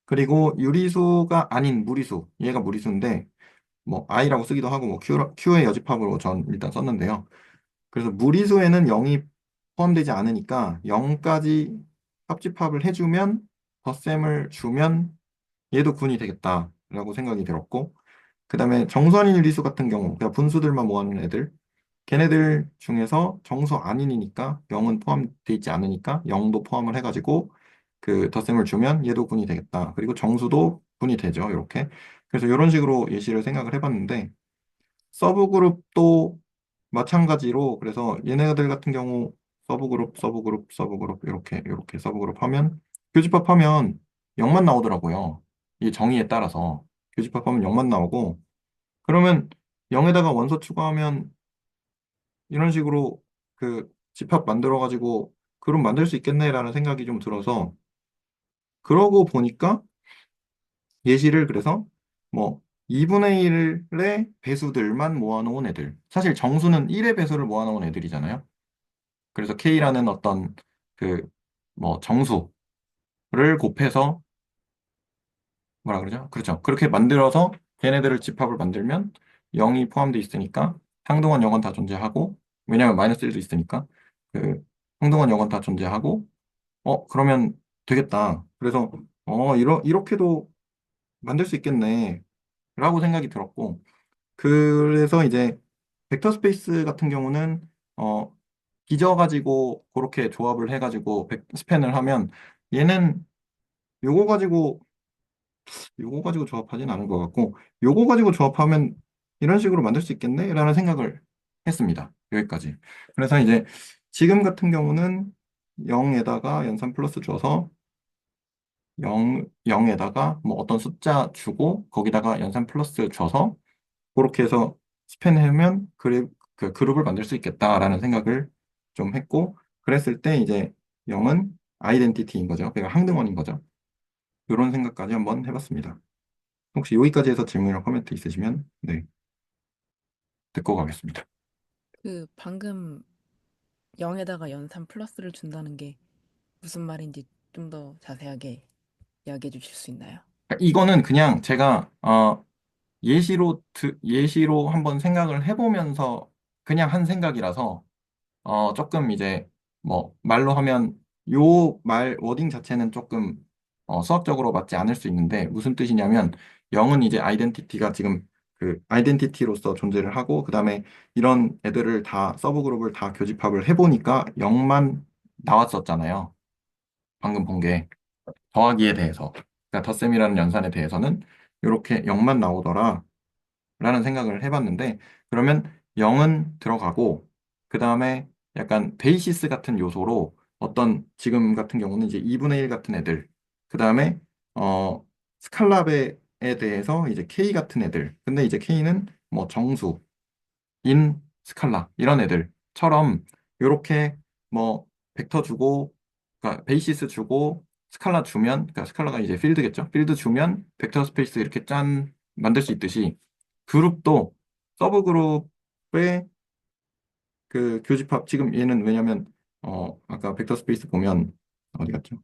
그리고 유리수가 아닌 무리수, 얘가 무리수인데, 뭐 i라고 쓰기도 하고, 뭐 q의 여집합으로 전 일단 썼는데요. 그래서 무리수에는 0이 포함되지 않으니까 0까지 합집합을 해주면 덧셈을 주면 얘도 군이 되겠다라고 생각이 들었고, 그 다음에 정수아닌 유리수 같은 경우 그냥 분수들만 모아놓은 애들, 걔네들 중에서 정수 아닌이니까 0은 포함되어 있지 않으니까 0도 포함을 해가지고 그 덧셈을 주면 얘도 군이 되겠다. 그리고 정수도 군이 되죠. 이렇게. 그래서 이런 식으로 예시를 생각을 해봤는데, 서브그룹도 마찬가지로, 그래서 얘네들 같은 경우 서브그룹, 서브그룹, 서브그룹 이렇게 서브그룹 하면 교집합하면 0만 나오더라고요. 이 정의에 따라서 교집합하면 0만 나오고, 그러면 0에다가 원소 추가하면 이런 식으로 그 집합 만들어 가지고 그룹 만들 수 있겠네라는 생각이 좀 들어서, 그러고 보니까 예시를, 그래서 뭐 2분의 1의 배수들만 모아놓은 애들, 사실 정수는 1의 배수를 모아놓은 애들이잖아요. 그래서 K라는 어떤 그 뭐 정수를 곱해서 뭐라 그러죠? 그렇죠. 그렇게 만들어서 걔네들을 집합을 만들면 0이 포함되어 있으니까 상등원 영원 다 존재하고, 왜냐하면 마이너스 1도 있으니까 그 상등원 영원 다 존재하고, 그러면 되겠다. 그래서 이렇게도 만들 수 있겠네 라고 생각이 들었고, 그래서 이제 벡터 스페이스 같은 경우는 어 빚어가지고 그렇게 조합을 해가지고 스팬을 하면, 얘는 요거 가지고 요거 가지고 조합하진 않은 것 같고, 요거 가지고 조합하면 이런 식으로 만들 수 있겠네라는 생각을 했습니다. 여기까지. 그래서 이제 지금 같은 경우는 0에다가 연산 플러스 줘서 0에다가 뭐 어떤 숫자 주고 거기다가 연산 플러스 줘서 그렇게 해서 스팬하면 그 그룹을 만들 수 있겠다라는 생각을 좀 했고, 그랬을 때 이제 0은 아이덴티티인 거죠. 그러니까 항등원인 거죠. 이런 생각까지 한번 해봤습니다. 혹시 여기까지 해서 질문이나 코멘트 있으시면 네, 듣고 가겠습니다. 그 방금 0에다가 연산 플러스를 준다는 게 무슨 말인지 좀 더 자세하게 이야기해 주실 수 있나요? 그러니까 이거는 그냥 제가 예시로 한번 생각을 해보면서 그냥 한 생각이라서, 조금 이제 뭐 말로 하면 요 말 워딩 자체는 조금 수학적으로 맞지 않을 수 있는데 무슨 뜻이냐면 0은 이제 아이덴티티가 지금 그 아이덴티티로서 존재를 하고 그다음에 이런 애들을 다 서브그룹을 다 교집합을 해보니까 0만 나왔었잖아요. 방금 본 게 더하기에 대해서 그러니까 덧셈이라는 연산에 대해서는 이렇게 0만 나오더라 라는 생각을 해봤는데 그러면 0은 들어가고 그 다음에 약간 베이시스 같은 요소로 어떤 지금 같은 경우는 이제 2분의 1 같은 애들 그 다음에 스칼라베에 대해서 이제 K 같은 애들 근데 이제 K는 뭐 정수 인 스칼라 이런 애들처럼 이렇게 뭐 벡터 주고 그러니까 베이시스 주고 스칼라 주면 그러니까 스칼라가 이제 필드겠죠. 필드 주면 벡터 스페이스 이렇게 짠 만들 수 있듯이 그룹도 서브 그룹의 그 교집합 지금 얘는 왜냐면 아까 벡터 스페이스 보면 어디 갔죠?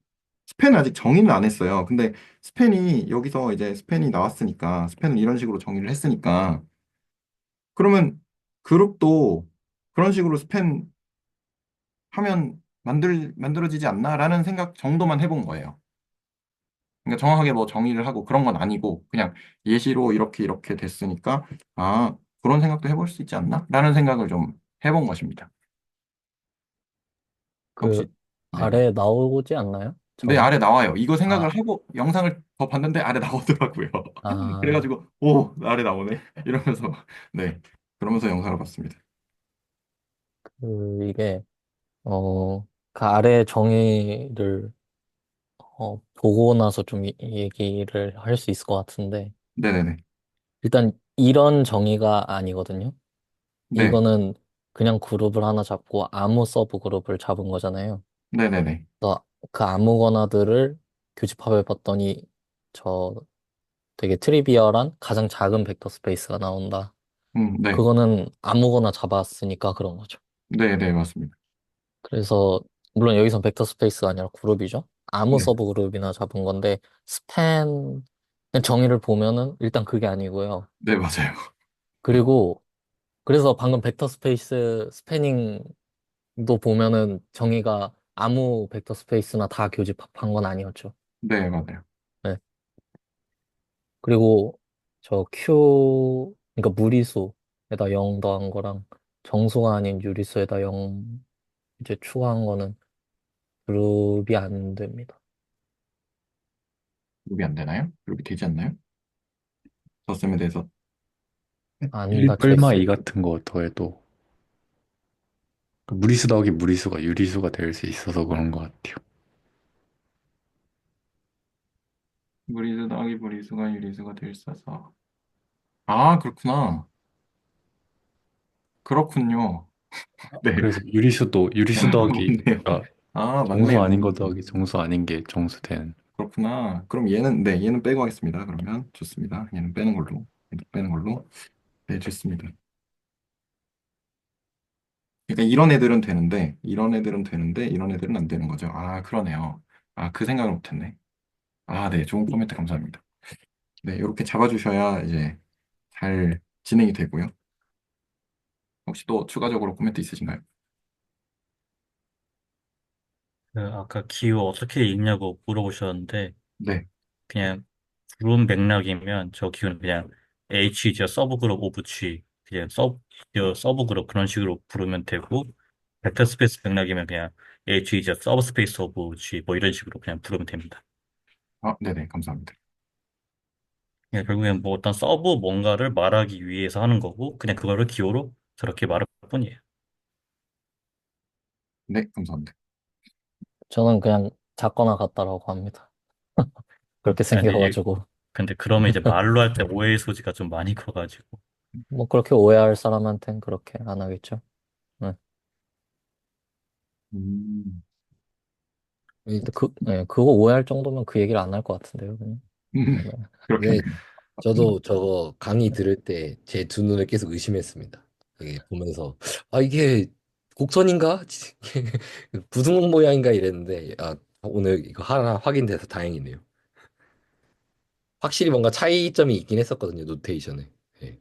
스팬은 아직 정의는 안 했어요. 근데 스팬이 여기서 이제 스팬이 나왔으니까 스팬은 이런 식으로 정의를 했으니까 그러면 그룹도 그런 식으로 스팸 하면 만들어지지 않나라는 생각 정도만 해본 거예요. 그러니까 정확하게 뭐 정의를 하고 그런 건 아니고 그냥 예시로 이렇게 이렇게 됐으니까 아, 그런 생각도 해볼 수 있지 않나? 라는 생각을 좀 해본 것입니다. 그 혹시 네. 아래 나오지 않나요? 네, 정의? 아래 나와요. 이거 아, 생각을 하고 영상을 더 봤는데 아래 나오더라고요. 아, 그래가지고 오, 아래 나오네. 이러면서 네. 그러면서 영상을 봤습니다. 이게, 그 아래 정의를, 보고 나서 좀 얘기를 할 수 있을 것 같은데, 네네네. 일단 이런 정의가 아니거든요. 네. 이거는 그냥 그룹을 하나 잡고 아무 서브 그룹을 잡은 거잖아요. 네네네. 그래서 그 아무거나들을 교집합해 봤더니 저 되게 트리비얼한 가장 작은 벡터 스페이스가 나온다. 네. 그거는 아무거나 잡았으니까 그런 거죠. 네네, 맞습니다. 그래서 물론 여기선 벡터 스페이스가 아니라 그룹이죠. 아무 네. 서브 그룹이나 잡은 건데 스팬 정의를 보면은 일단 그게 아니고요. 네, 맞아요. 그리고 그래서 방금 벡터 스페이스 스패닝도 보면은 정의가 아무 벡터 스페이스나 다 교집합한 건 아니었죠. 네, 맞아요. 네. 그리고 저 Q 그러니까 무리수에다 0 더한 거랑 정수가 아닌 유리수에다 0 이제 추가한 거는 그룹이 안 됩니다. 그룹이 안 되나요? 그룹이 되지 않나요? 덧셈에 대해서. 안 1, 닫혀 뿔마 있어요. 2 같은 거 더해도 그 무리수 더하기 무리수가 유리수가 될 수 있어서 그런 것 같아요. 무리수 더하기 무리수가 유리수가 될 수 있어서. 아, 그렇구나. 그렇군요. 네. 그래서 유리수 맞네요. 더하기가 아, 정수 맞네요. 아닌 거 더하기 정수 아닌 게 정수 되는. 그렇구나. 그럼 얘는, 네, 얘는 빼고 하겠습니다. 그러면 좋습니다. 얘는 빼는 걸로. 얘는 빼는 걸로. 네, 좋습니다. 그러니까 이런 애들은 되는데, 이런 애들은 되는데, 이런 애들은 안 되는 거죠. 아, 그러네요. 아, 그 생각을 못했네. 아, 네, 좋은 코멘트 감사합니다. 네, 이렇게 잡아주셔야 이제 잘 진행이 되고요. 혹시 또 추가적으로 코멘트 있으신가요? 그 아까 기호 어떻게 읽냐고 물어보셨는데, 네, 그냥 그룹 맥락이면 저 기호는 그냥 H 이제 서브그룹 오브 G, 그냥 서브그룹 그런 식으로 부르면 되고, 벡터 스페이스 맥락이면 그냥 H 이제 서브스페이스 오브 G 뭐 이런 식으로 그냥 부르면 됩니다. 아, 네네, 감사합니다. 그냥 결국엔 뭐 어떤 서브 뭔가를 말하기 위해서 하는 거고, 그냥 그거를 기호로 저렇게 말할 뿐이에요. 네, 감사합니다. 저는 그냥 작거나 같다라고 합니다. 그렇게 아니, 생겨가지고 근데 그러면 이제 말로 할 때 오해의 소지가 좀 많이 커가지고. 뭐 그렇게 오해할 사람한텐 그렇게 안 하겠죠. 네. 음, 근데 그거 오해할 정도면 그 얘기를 안 할 것 같은데요, 그냥. 네. 네, 그렇겠네요. 저도 저거 강의 들을 때 제 두 눈을 계속 의심했습니다. 이게 보면서 아 이게 곡선인가? 부등호 모양인가 이랬는데 아 오늘 이거 하나 확인돼서 다행이네요. 확실히 뭔가 차이점이 있긴 했었거든요, 노테이션에. 네.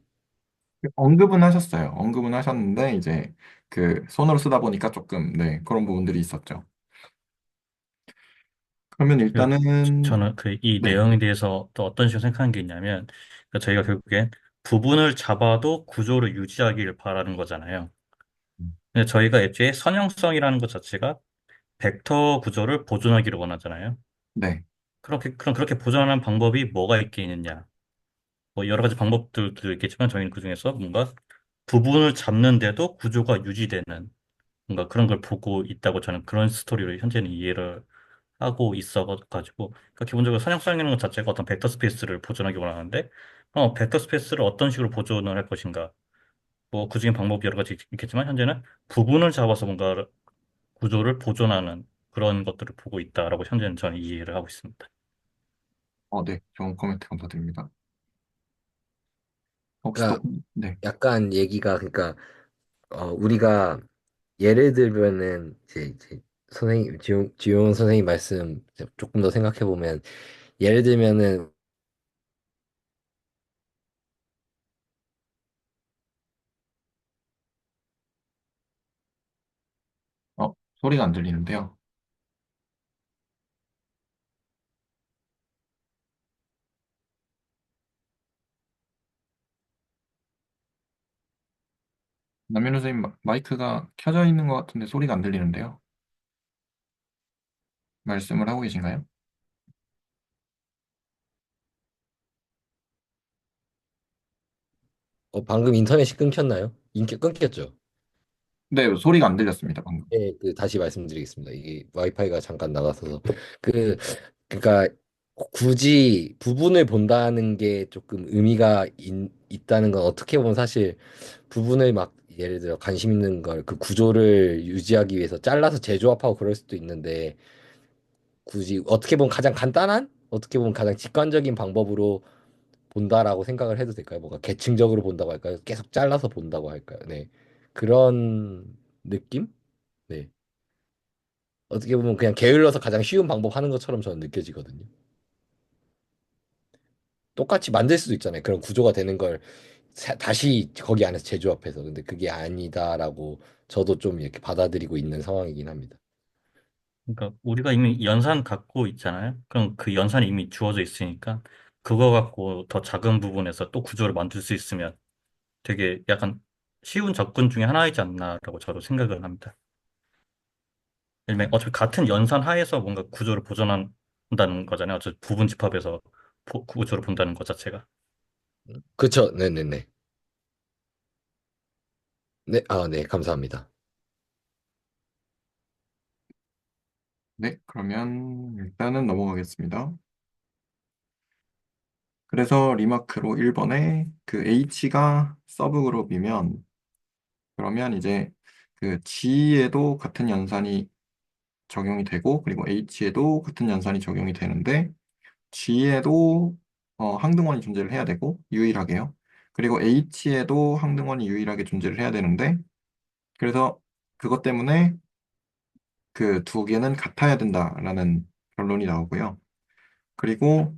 언급은 하셨어요. 언급은 하셨는데, 이제 그 손으로 쓰다 보니까 조금, 네, 그런 부분들이 있었죠. 그러면 그, 일단은, 저는 그 이 네, 내용에 대해서 또 어떤 식으로 생각하는 게 있냐면, 그러니까 저희가 결국엔 부분을 잡아도 구조를 유지하기를 바라는 거잖아요. 근데 저희가 애초에 선형성이라는 것 자체가 벡터 구조를 보존하기를 원하잖아요. 네, 그렇게 보존하는 방법이 뭐가 있겠느냐. 뭐 여러 가지 방법들도 있겠지만 저희는 그중에서 뭔가 부분을 잡는데도 구조가 유지되는 뭔가 그런 걸 보고 있다고 저는 그런 스토리를 현재는 이해를 하고 있어가지고 그러니까 기본적으로 선형성이라는 것 자체가 어떤 벡터 스페이스를 보존하기 원하는데 벡터 스페이스를 어떤 식으로 보존을 할 것인가 뭐 그중에 방법이 여러 가지 있겠지만 현재는 부분을 잡아서 뭔가 구조를 보존하는 그런 것들을 보고 있다라고 현재는 저는 이해를 하고 있습니다. 네, 좋은 코멘트 감사드립니다. 혹시 또, 그러니까 네, 약간 얘기가 그러니까 우리가 예를 들면은 이제 선생님 지용 선생님 말씀 조금 더 생각해 보면 예를 들면은 소리가 안 들리는데요. 남현우 선생님 마이크가 켜져 있는 것 같은데 소리가 안 들리는데요. 말씀을 하고 계신가요? 방금 인터넷이 끊겼나요? 끊겼죠? 네, 소리가 안 들렸습니다, 방금. 네, 다시 말씀드리겠습니다. 이게 와이파이가 잠깐 나가서 그 그러니까 굳이 부분을 본다는 게 조금 의미가 있다는 건 어떻게 보면 사실 부분을 막 예를 들어 관심 있는 걸 그 구조를 유지하기 위해서 잘라서 재조합하고 그럴 수도 있는데 굳이 어떻게 보면 가장 간단한 어떻게 보면 가장 직관적인 방법으로 본다라고 생각을 해도 될까요? 뭔가 계층적으로 본다고 할까요? 계속 잘라서 본다고 할까요? 네. 그런 느낌? 네. 어떻게 보면 그냥 게을러서 가장 쉬운 방법 하는 것처럼 저는 느껴지거든요. 똑같이 만들 수도 있잖아요. 그런 구조가 되는 걸 다시 거기 안에서 제조합해서. 근데 그게 아니다라고 저도 좀 이렇게 받아들이고 있는 상황이긴 합니다. 그러니까 우리가 이미 연산 갖고 있잖아요. 그럼 그 연산이 이미 주어져 있으니까 그거 갖고 더 작은 부분에서 또 구조를 만들 수 있으면 되게 약간 쉬운 접근 중에 하나이지 않나라고 저도 생각을 합니다. 왜냐면 어차피 같은 연산 하에서 뭔가 구조를 보존한다는 거잖아요. 어차피 부분 집합에서 구조를 본다는 것 자체가. 그쵸? 네네네. 네, 네, 감사합니다. 네, 그러면 일단은 넘어가겠습니다. 그래서 리마크로 1번에 그 H가 서브그룹이면 그러면 이제 그 G에도 같은 연산이 적용이 되고 그리고 H에도 같은 연산이 적용이 되는데 G에도 항등원이 존재를 해야 되고 유일하게요. 그리고 H에도 항등원이 유일하게 존재를 해야 되는데 그래서 그것 때문에 그 두 개는 같아야 된다라는 결론이 나오고요. 그리고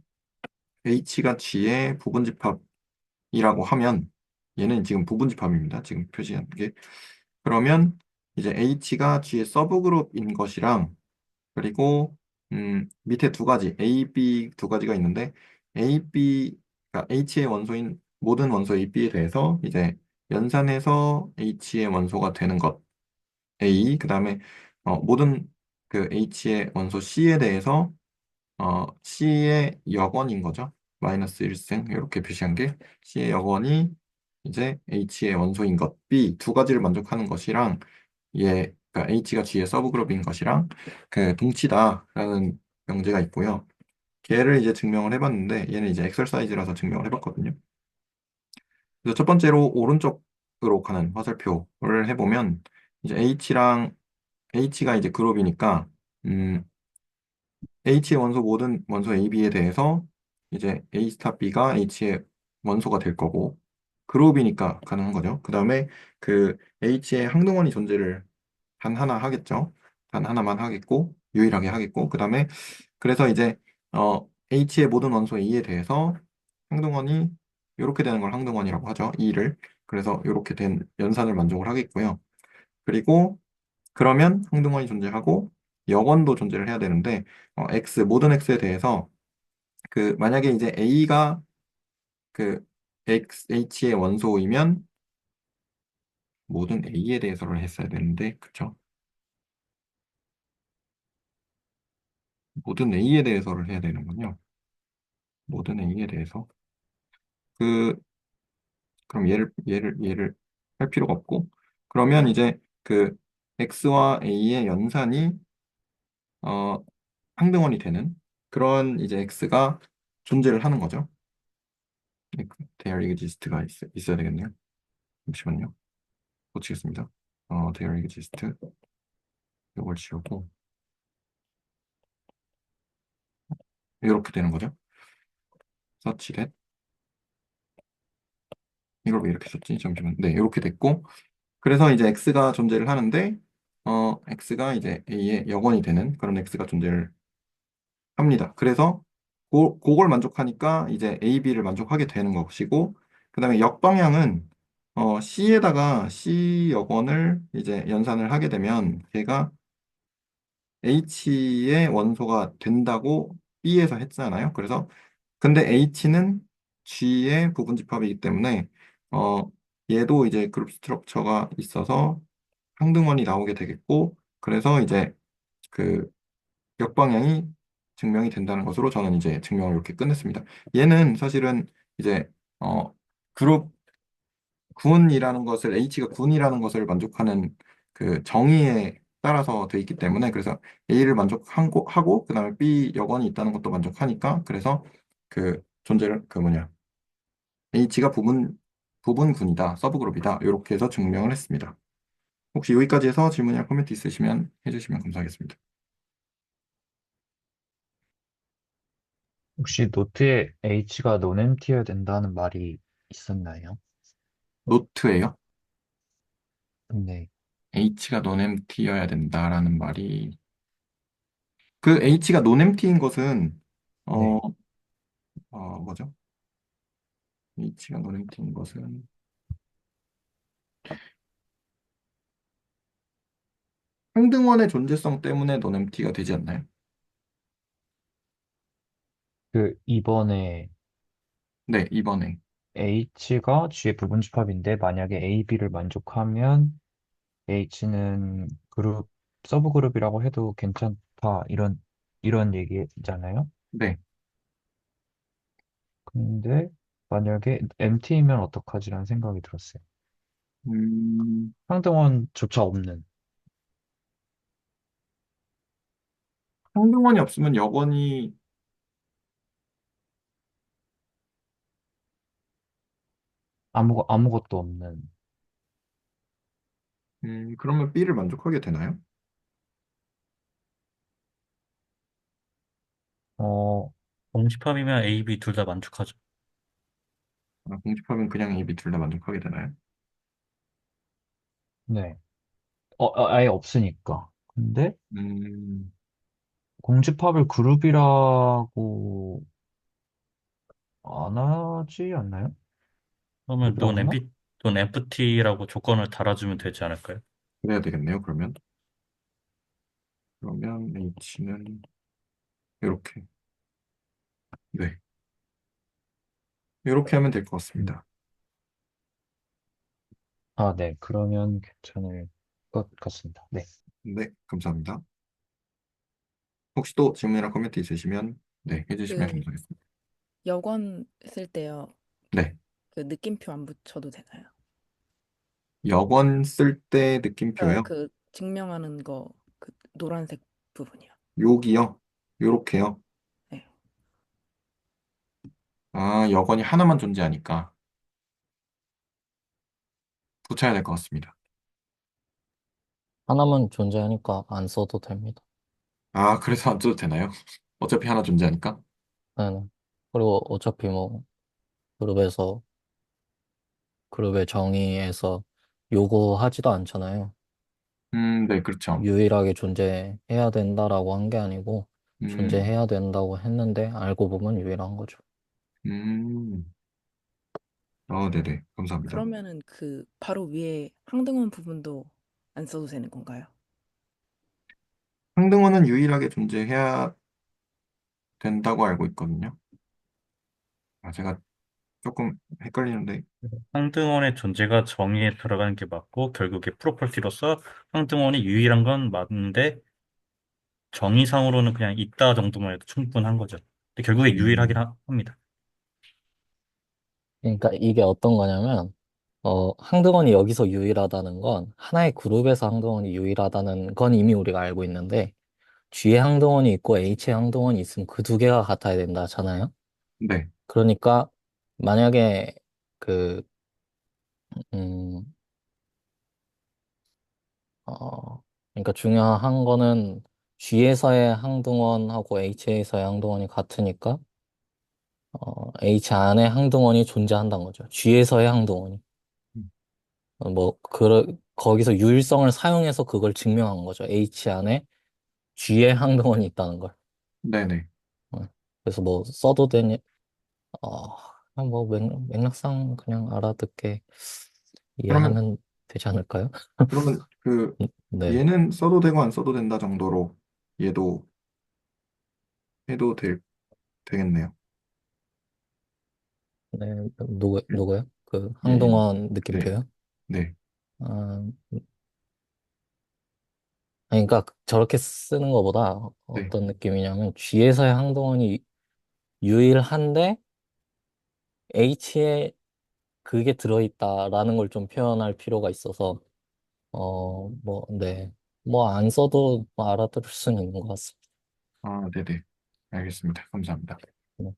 H가 G의 부분집합이라고 하면 얘는 지금 부분집합입니다. 지금 표시한 게. 그러면 이제 H가 G의 서브그룹인 것이랑 그리고 밑에 두 가지 A, B 두 가지가 있는데 A, B 그러니까 H의 원소인 모든 원소 A, B에 대해서 이제 연산해서 H의 원소가 되는 것 A 그다음에 모든 그 H의 원소 C에 대해서 C의 역원인 거죠. 마이너스 1승 이렇게 표시한 게 C의 역원이 이제 H의 원소인 것 B 두 가지를 만족하는 것이랑 그러니까 H가 G의 서브그룹인 것이랑 그 동치다라는 명제가 있고요. 걔를 이제 증명을 해봤는데 얘는 이제 엑설사이즈라서 증명을 해봤거든요. 그래서 첫 번째로 오른쪽으로 가는 화살표를 해보면 이제 H가 이제 그룹이니까 음, H의 원소 모든 원소 A, B에 대해서 이제 A 스타 B가 H의 원소가 될 거고 그룹이니까 가능한 거죠. 그 다음에 그 H의 항등원이 존재를 단 하나 하겠죠. 단 하나만 하겠고 유일하게 하겠고 그 다음에 그래서 이제 H의 모든 원소 A에 대해서 항등원이 이렇게 되는 걸 항등원이라고 하죠. E를 그래서 이렇게 된 연산을 만족을 하겠고요. 그리고 그러면 항등원이 존재하고 여건도 존재를 해야 되는데, X, 모든 X에 대해서 만약에 이제 A가 그 H의 원소이면 모든 A에 대해서를 했어야 되는데, 그쵸? 모든 A에 대해서를 해야 되는군요. 모든 A에 대해서. 그, 그럼 얘를 할 필요가 없고, 그러면 이제 X와 A의 연산이, 어, 항등원이 되는 그런 이제 X가 존재를 하는 거죠. there exist가 있어야 되겠네요. 잠시만요. 고치겠습니다. there exist. 이걸 지우고, 이렇게 되는 거죠. such that. 이걸 왜 이렇게 썼지? 잠시만. 네, 이렇게 됐고, 그래서 이제 x가 존재를 하는데, x가 이제 a의 여건이 되는 그런 x가 존재를 합니다. 그래서 그걸 만족하니까 이제 a, b를 만족하게 되는 것이고, 그 다음에 역방향은 c에다가 c 여건을 이제 연산을 하게 되면 걔가 h의 원소가 된다고 b에서 했잖아요. 그래서 근데 h는 g의 부분집합이기 때문에 얘도 이제 그룹 스트럭처가 있어서 항등원이 나오게 되겠고, 그래서 이제 그 역방향이 증명이 된다는 것으로 저는 이제 증명을 이렇게 끝냈습니다. 얘는 사실은 이제 그룹 군이라는 것을 H가 군이라는 것을 만족하는 그 정의에 따라서 돼 있기 때문에, 그래서 A를 만족하고 그다음에 B 여건이 있다는 것도 만족하니까, 그래서 존재를 H가 부분군이다, 서브그룹이다, 이렇게 해서 증명을 했습니다. 혹시 여기까지 해서 질문이나 코멘트 있으시면 해주시면 감사하겠습니다. 혹시 노트에 H가 논엠티여야 된다는 말이 있었나요? 노트예요. 네. H가 논엠티여야 된다라는 말이, H가 논엠티인 것은 어, 네. 뭐죠? H가 논엠티인 것은 항등원의 존재성 때문에 논엠티가 되지 않나요? 이번에 네, 이번에. H가 G의 부분집합인데 만약에 A, B를 만족하면 H는 서브그룹이라고 해도 괜찮다 이런 얘기잖아요. 네. 근데 만약에 MT이면 어떡하지라는 생각이 들었어요. 음, 상등원조차 없는. 항등원이 없으면 여건이, 아무것도 없는. 그러면 B를 만족하게 되나요? 어, 공집합이면 A, B 둘 다 만족하죠. 공집하면 그냥 A, B 둘 다 만족하게 되나요? 네. 아예 없으니까. 근데 음, 공집합을 그룹이라고 안 하지 않나요? 그러면 그룹이라고 하나? 논 empty라고 조건을 달아주면 되지 않을까요? 그래야 되겠네요, 그러면. 그러면 H는 이렇게. 네. 이렇게 하면 될 것 음. 같습니다. 네. 그러면 괜찮을 것 같습니다. 네. 네, 감사합니다. 혹시 또 질문이나 코멘트 있으시면, 네, 해주시면 그 감사하겠습니다. 여권 쓸 때요. 네. 그 느낌표 안 붙여도 되나요? 여권 쓸 때 느낌표요. 그 증명하는 거 그 노란색 부분이요. 여기요. 요렇게요. 네. 여건이 하나만 존재하니까 붙여야 될 것 같습니다. 하나만 존재하니까 안 써도 됩니다. 그래서 안 써도 되나요? 어차피 하나 존재하니까. 네네. 그리고 어차피 뭐 그룹에서 그룹의 정의에서 요구하지도 않잖아요. 네, 그렇죠. 유일하게 존재해야 된다라고 한 게 아니고 음, 존재해야 된다고 했는데 알고 보면 유일한 거죠. 음, 네네. 감사합니다. 그러면은 그 바로 위에 항등원 부분도 안 써도 되는 건가요? 상등원은 유일하게 존재해야 된다고 알고 있거든요. 아, 제가 조금 헷갈리는데, 상등원의 존재가 정의에 들어가는 게 맞고 결국에 프로퍼티로서 상등원이 유일한 건 맞는데 정의상으로는 그냥 있다 정도만 해도 충분한 거죠. 근데 결국에 유일하긴 음, 합니다. 그러니까 이게 어떤 거냐면, 항등원이 여기서 유일하다는 건 하나의 그룹에서 항등원이 유일하다는 건 이미 우리가 알고 있는데, G의 항등원이 있고 H의 항등원이 있으면 그 두 개가 같아야 된다잖아요. 네, 그러니까 만약에 그, 음, 그러니까 중요한 거는 G에서의 항등원하고 H에서의 항등원이 같으니까 H 안에 항등원이 존재한다는 거죠. G에서의 항등원이. 거기서 유일성을 사용해서 그걸 증명한 거죠. H 안에 G의 항등원이 있다는 걸. 네네. 어, 그래서 뭐 써도 되니, 그냥 뭐 맥락상 그냥 알아듣게 그러면, 이해하면 되지 않을까요? 그러면 그, 네. 얘는 써도 되고 안 써도 된다 정도로 얘도 해도 되겠네요. 네. 누구요? 그 얘는. 항등원 네, 느낌표요? 네, 아, 아니, 그러니까 저렇게 쓰는 것보다 네. 어떤 느낌이냐면 G에서의 항등원이 유일한데 H에 그게 들어있다라는 걸 좀 표현할 필요가 있어서 네. 뭐 안 써도 뭐 알아들을 수는 있는 것 같습니다. 아, 네네. 알겠습니다. 감사합니다. 네.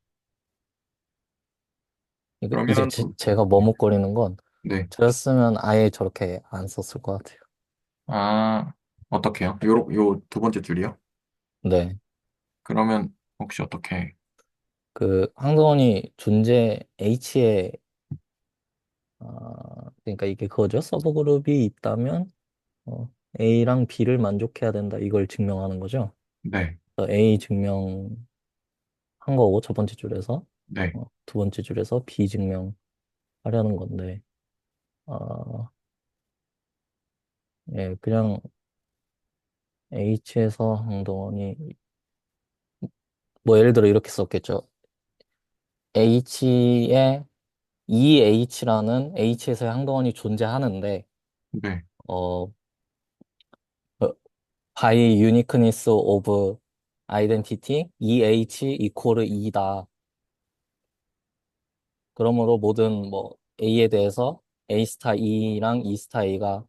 이제 그러면, 제가 머뭇거리는 건 네. 저였으면 아예 저렇게 안 썼을 것 같아요. 아, 어떻게요? 요 두 번째 줄이요? 네. 그러면 혹시 어떻게, 그 항동원이 존재 H에 그러니까 이게 그거죠. 서브그룹이 있다면 어, A랑 B를 만족해야 된다. 이걸 증명하는 거죠. 네, 그래서 A 증명한 거고 첫 번째 줄에서 네. 두 번째 줄에서 B 증명하려는 건데 어, 예, 그냥 H에서 항동원이 뭐 예를 들어 이렇게 썼겠죠. H에 EH라는 H에서의 항동원이 존재하는데 네. 어, 어, by uniqueness of identity EH 이코르 E다. 그러므로 모든 뭐 A에 대해서 A 스타 E랑 E 스타 A가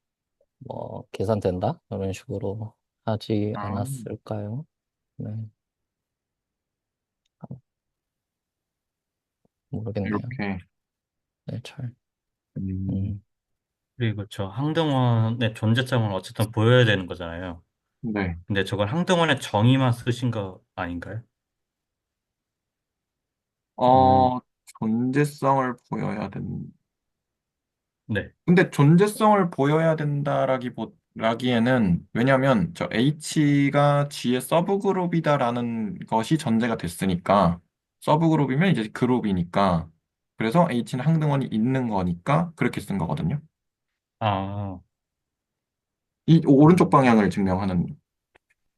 뭐 계산된다. 이런 식으로 하지 아, 않았을까요? 네, 모르겠네요. 이렇게, 네, 잘. 음, 음, 그리고 저 항등원의 존재점을 어쨌든 보여야 되는 거잖아요. 네. 근데 저걸 항등원의 정의만 쓰신 거 아닌가요? 음, 어, 존재성을 보여야 된, 네. 근데 존재성을 보여야 라기에는, 왜냐면 저 H가 G의 서브그룹이다라는 것이 전제가 됐으니까, 서브그룹이면 이제 그룹이니까, 그래서 H는 항등원이 있는 거니까 그렇게 쓴 거거든요. 아, 이 오른쪽 음. 방향을 증명하는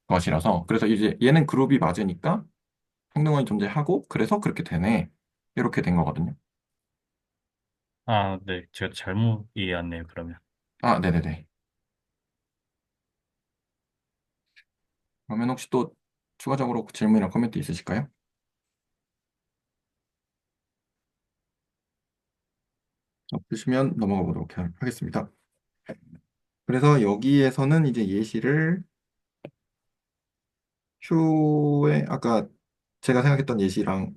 것이라서, 그래서 이제 얘는 그룹이 맞으니까 항등원이 존재하고, 그래서 그렇게 되네. 이렇게 된 거거든요. 네. 제가 잘못 이해했네요, 그러면. 아, 네네네. 그러면 혹시 또 추가적으로 질문이나 코멘트 있으실까요? 없으시면 넘어가 보도록 하겠습니다. 그래서 여기에서는 이제 예시를 큐에 아까 제가 생각했던 예시랑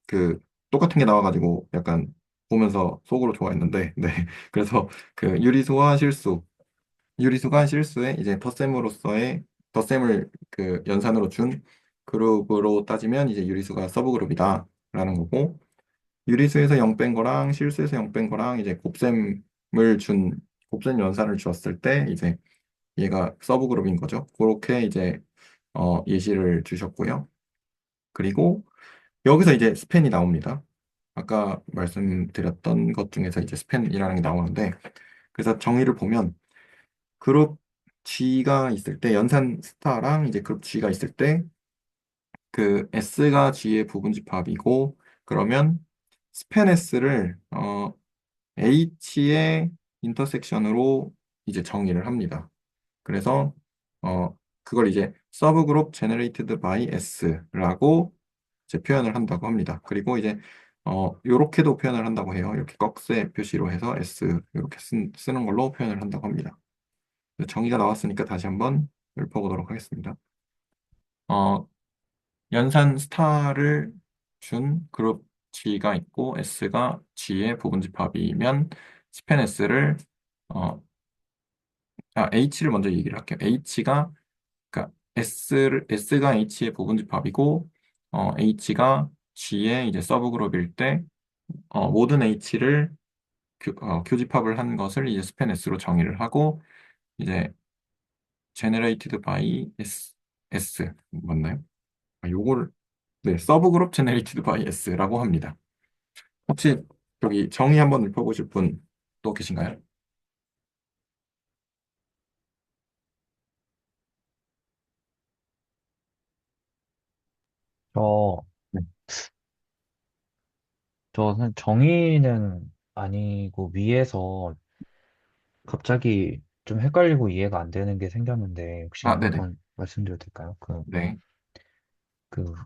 그 똑같은 게 나와가지고 약간 보면서 속으로 좋아했는데 네. 그래서 그 유리수가 실수에 이제 덧셈을 그 연산으로 준 그룹으로 따지면 이제 유리수가 서브그룹이다라는 거고, 유리수에서 0 뺀 거랑 실수에서 0 뺀 거랑 이제 곱셈 연산을 주었을 때 이제 얘가 서브그룹인 거죠. 그렇게 이제 예시를 주셨고요. 그리고 여기서 이제 스팬이 나옵니다. 아까 말씀드렸던 것 중에서 이제 스팬이라는 게 나오는데, 그래서 정의를 보면 그룹 G가 있을 때, 연산 스타랑 이제 그룹 G가 있을 때, 그 S가 G의 부분집합이고, 그러면 스팬 S를 H의 인터섹션으로 이제 정의를 합니다. 그래서 그걸 이제 서브그룹 generated by S라고 이제 표현을 한다고 합니다. 그리고 이제 요렇게도 표현을 한다고 해요. 이렇게 꺽쇠 표시로 해서 S 이렇게 쓰는 걸로 표현을 한다고 합니다. 정의가 나왔으니까 다시 한번 읊어보도록 하겠습니다. 어, 연산 스타를 준 그룹 G가 있고 S가 G의 부분집합이면 스팬 S를 H를 먼저 얘기를 할게요. H가 그러니까 S가 H의 부분집합이고 H가 G의 이제 서브그룹일 때 모든 H를 교집합을 한 것을 이제 스팬 S로 정의를 하고 이제 generated by S 맞나요? 요거를 네, 서브그룹 generated by S라고 합니다. 혹시 여기 정의 한번 읊어보실 분 또 계신가요? 저, 네. 저는 정의는 아니고 위에서 갑자기 좀 헷갈리고 이해가 안 되는 게 생겼는데 혹시 아, 네네. 한번 말씀드려도 될까요? 네.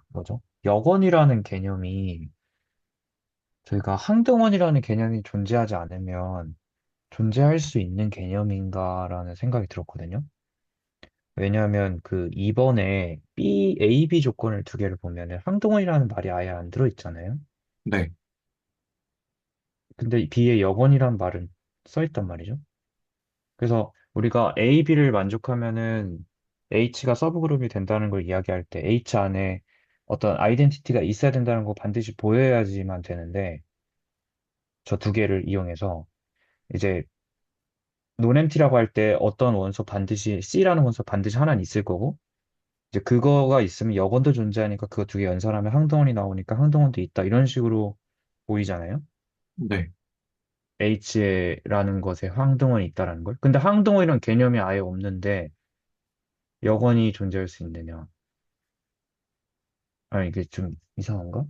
뭐죠? 여건이라는 개념이 저희가 항등원이라는 개념이 존재하지 않으면 존재할 수 있는 개념인가라는 생각이 들었거든요. 왜냐하면 그 2번에 A, B 조건을 두 개를 보면은 항등원이라는 말이 아예 안 들어있잖아요. 네. 근데 B에 여건이라는 말은 써있단 말이죠. 그래서 우리가 A, B를 만족하면은 H가 서브그룹이 된다는 걸 이야기할 때 H 안에 어떤 아이덴티티가 있어야 된다는 거 반드시 보여야지만 되는데 저 두 개를 이용해서 이제 논엠티라고 할 때 어떤 원소 반드시 C라는 원소 반드시 하나는 있을 거고 이제 그거가 있으면 여건도 존재하니까 그거 두 개 연산하면 항등원이 나오니까 항등원도 있다 이런 식으로 보이잖아요. 네. H라는 것에 항등원이 있다라는 걸. 근데 항등원이란 개념이 아예 없는데 여건이 존재할 수 있느냐? 아, 이게 좀 이상한가?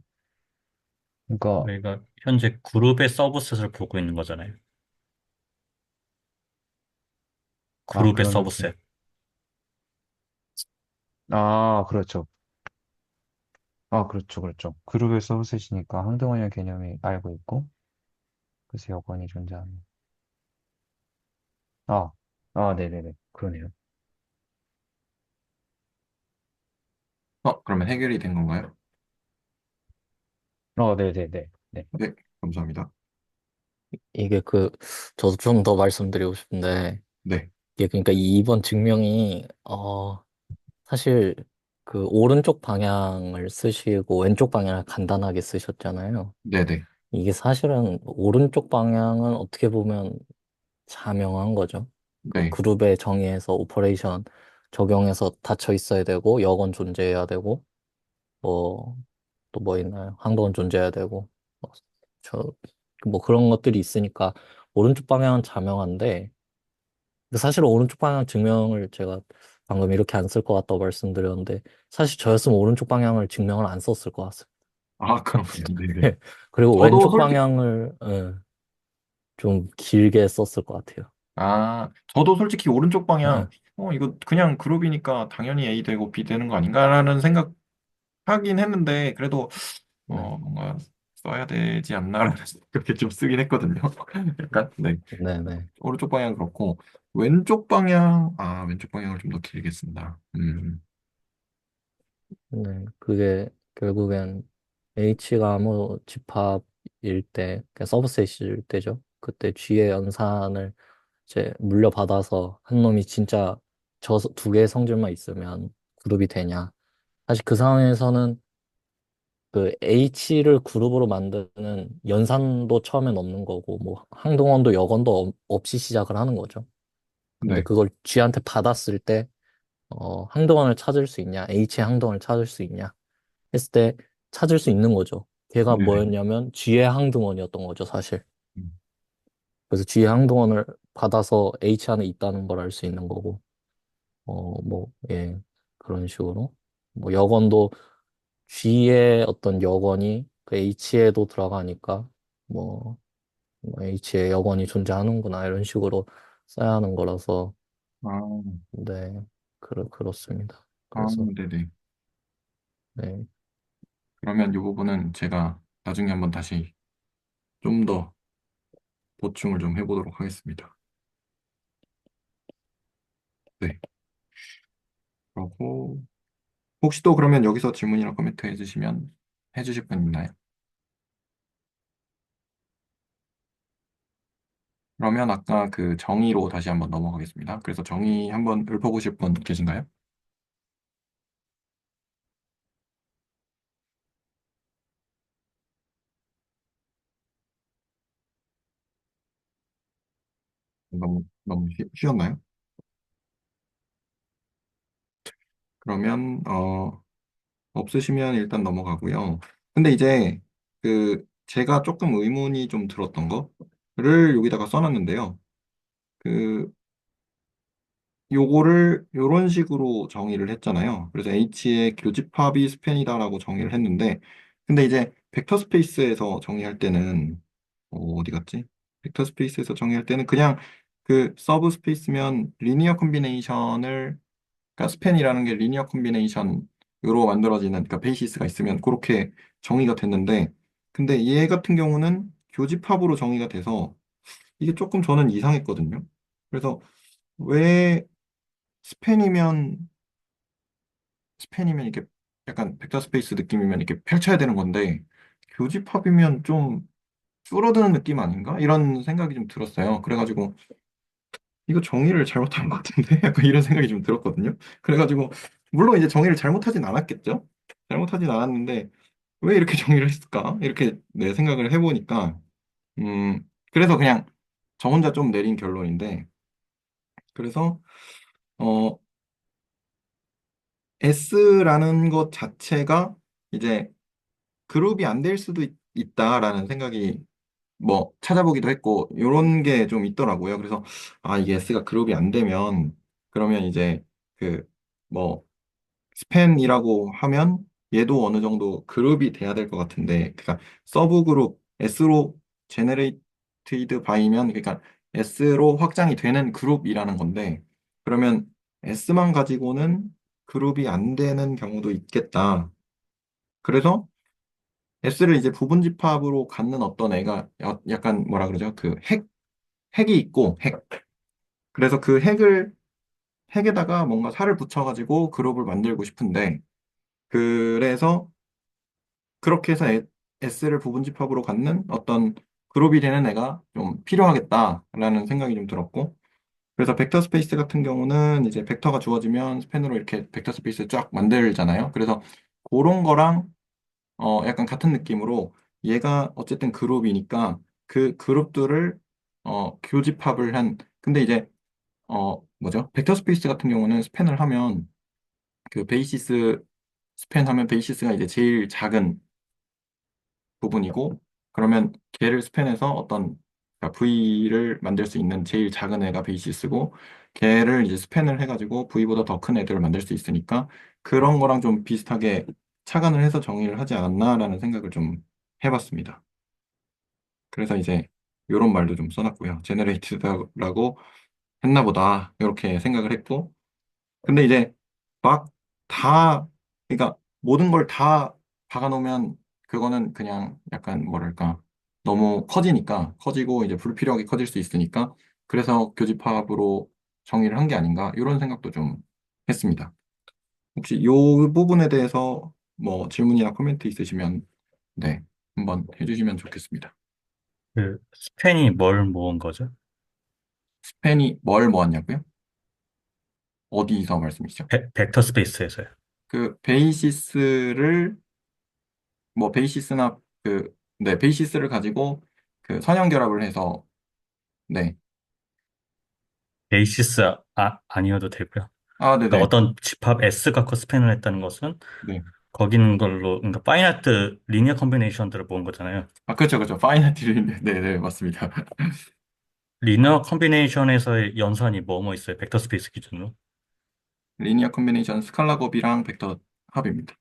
그러니까, 저희가 현재 그룹의 서브셋을 보고 있는 거잖아요. 아, 그룹의 그런 느낌. 서브셋. 아, 그렇죠. 아, 그렇죠, 그렇죠. 그룹의 서브셋이니까 항등원이라는 개념이 알고 있고, 그래서 여건이 존재하는. 아, 네네네. 그러네요. 그러면 해결이 된 건가요? 네네네. 네. 네. 감사합니다. 이게 저도 좀 더 말씀드리고 싶은데, 네. 이게 그러니까 이 2번 증명이, 사실 오른쪽 방향을 쓰시고 왼쪽 방향을 간단하게 쓰셨잖아요. 네네. 이게 사실은 오른쪽 방향은 어떻게 보면 자명한 거죠. 그 네. 그룹의 정의에서 오퍼레이션 적용해서 닫혀 있어야 되고, 여건 존재해야 되고, 뭐, 또 뭐 있나요? 항도는 존재해야 되고, 뭐, 저, 뭐 그런 것들이 있으니까, 오른쪽 방향은 자명한데, 사실 오른쪽 방향 증명을 제가 방금 이렇게 안 쓸 것 같다고 말씀드렸는데, 사실 저였으면 오른쪽 방향을 증명을 안 썼을 것 같습니다. 아, 그렇군요. 네네. 그리고 저도 왼쪽 솔직히, 방향을, 좀 길게 썼을 것 같아요. 저도 솔직히 오른쪽 방향, 예, 이거 그냥 그룹이니까 당연히 A 되고 B 되는 거 아닌가라는 생각하긴 했는데, 그래도, 네, 뭔가 써야 되지 않나라는 그렇게 좀 쓰긴 했거든요. 약간, 네. 네, 네. 오른쪽 방향 그렇고, 왼쪽 방향을 좀 더 길게 쓴다. 네, 그게 결국엔 H가 뭐 집합일 때, 그러니까 서브셋일 때죠. 그때 G의 연산을 이제 물려받아서 한 놈이 진짜 저 두 개의 성질만 있으면 그룹이 되냐. 사실 그 상황에서는 그 H를 그룹으로 만드는 연산도 처음엔 없는 거고, 뭐 항동원도 여건도 없이 시작을 하는 거죠. 근데 네, 그걸 G한테 받았을 때, 항동원을 찾을 수 있냐, H의 항동원을 찾을 수 있냐 했을 때 찾을 수 있는 거죠. 걔가 네네. 뭐였냐면 G의 항등원이었던 거죠, 사실. 음, 그래서 G의 항등원을 받아서 H 안에 있다는 걸 알 수 있는 거고. 예, 그런 식으로. 뭐 여건도 G의 어떤 여건이 그 H에도 들어가니까 뭐 H의 여건이 존재하는구나 이런 식으로 써야 하는 거라서 아, 네, 그렇습니다. 아, 그래서 네네. 네, 그러면 이 부분은 제가 나중에 한번 다시 좀 더 보충을 좀 해보도록 하겠습니다. 네. 그리고 혹시 또 그러면 여기서 질문이나 코멘트 해주실 분 있나요? 그러면 아까 그 정의로 다시 한번 넘어가겠습니다. 그래서 정의 한번 읊어보실 분 계신가요? 너무 쉬웠나요? 그러면 없으시면 일단 넘어가고요. 근데 이제 그 제가 조금 의문이 좀 들었던 거를 여기다가 써놨는데요. 그 요거를 요런 식으로 정의를 했잖아요. 그래서 H의 교집합이 스팬이다라고 정의를 했는데, 근데 이제 벡터 스페이스에서 정의할 때는 어디 갔지? 벡터 스페이스에서 정의할 때는 그냥 그 서브 스페이스면 리니어 콤비네이션을, 그러니까 스팬이라는 게 리니어 콤비네이션으로 만들어지는, 그러니까 베이시스가 있으면 그렇게 정의가 됐는데, 근데 얘 같은 경우는 교집합으로 정의가 돼서 이게 조금 저는 이상했거든요. 그래서 왜 스팬이면 스팬이면 이렇게 약간 벡터 스페이스 느낌이면 이렇게 펼쳐야 되는 건데 교집합이면 좀 줄어드는 느낌 아닌가? 이런 생각이 좀 들었어요. 그래가지고 이거 정의를 잘못한 것 같은데 약간 이런 생각이 좀 들었거든요. 그래가지고 물론 이제 정의를 잘못하진 않았겠죠? 잘못하진 않았는데 왜 이렇게 정의를 했을까? 이렇게 내 생각을 해보니까 그래서 그냥 저 혼자 좀 내린 결론인데 그래서 어 S라는 것 자체가 이제 그룹이 안 될 수도 있다라는 생각이 뭐 찾아보기도 했고 요런 게 좀 있더라고요. 그래서 아 이게 S가 그룹이 안 되면 그러면 이제 그 뭐 스팬이라고 하면 얘도 어느 정도 그룹이 돼야 될 것 같은데 그러니까 서브 그룹 S로 제네레이티드 바이면 그러니까 S로 확장이 되는 그룹이라는 건데 그러면 S만 가지고는 그룹이 안 되는 경우도 있겠다. 그래서 S를 이제 부분 집합으로 갖는 어떤 애가 약간 뭐라 그러죠? 핵이 있고 핵. 그래서 그 핵에다가 뭔가 살을 붙여가지고 그룹을 만들고 싶은데 그래서 그렇게 해서 S를 부분 집합으로 갖는 어떤 그룹이 되는 애가 좀 필요하겠다라는 생각이 좀 들었고 그래서 벡터 스페이스 같은 경우는 이제 벡터가 주어지면 스팬으로 이렇게 벡터 스페이스 쫙 만들잖아요. 그래서 그런 거랑 약간 같은 느낌으로 얘가 어쨌든 그룹이니까 그 그룹들을 교집합을 한 근데 이제 뭐죠? 벡터 스페이스 같은 경우는 스팬을 하면 그 베이시스 스팬 하면 베이시스가 이제 제일 작은 부분이고 그러면 걔를 스팬해서 어떤 그러니까 V를 만들 수 있는 제일 작은 애가 베이시스고 걔를 이제 스팬을 해가지고 V보다 더 큰 애들을 만들 수 있으니까 그런 거랑 좀 비슷하게 착안을 해서 정의를 하지 않았나라는 생각을 좀 해봤습니다. 그래서 이제 이런 말도 좀 써놨고요. 제너레이티드라고 했나 보다 이렇게 생각을 했고 근데 이제 막 다, 그러니까 모든 걸 다 박아놓으면 그거는 그냥 약간 뭐랄까 너무 커지고 이제 불필요하게 커질 수 있으니까 그래서 교집합으로 정의를 한 게 아닌가 이런 생각도 좀 했습니다. 혹시 이 부분에 대해서 뭐 질문이나 코멘트 있으시면 네, 한번 해주시면 좋겠습니다. 그 스팬이 뭘 모은 거죠? 스팬이 뭘 모았냐고요? 어디서 말씀이시죠? 벡터 스페이스에서요. 그 베이시스를 뭐 베이시스나 네, 베이시스를 가지고 그 선형 결합을 해서 네. 베이시스 아니어도 되고요. 아, 그러니까 네네. 어떤 집합 S 갖고 스팬을 했다는 것은 네. 거기는 걸로 그러니까 파이나이트 리니어 컴비네이션들을 모은 거잖아요. 아, 그렇죠, 그렇죠. 파이나티를 네네, 맞습니다. 리니어 컴비네이션에서의 연산이 뭐뭐 있어요? 벡터 스페이스 기준으로. 리니어 컨비네이션 스칼라 곱이랑 벡터 합입니다.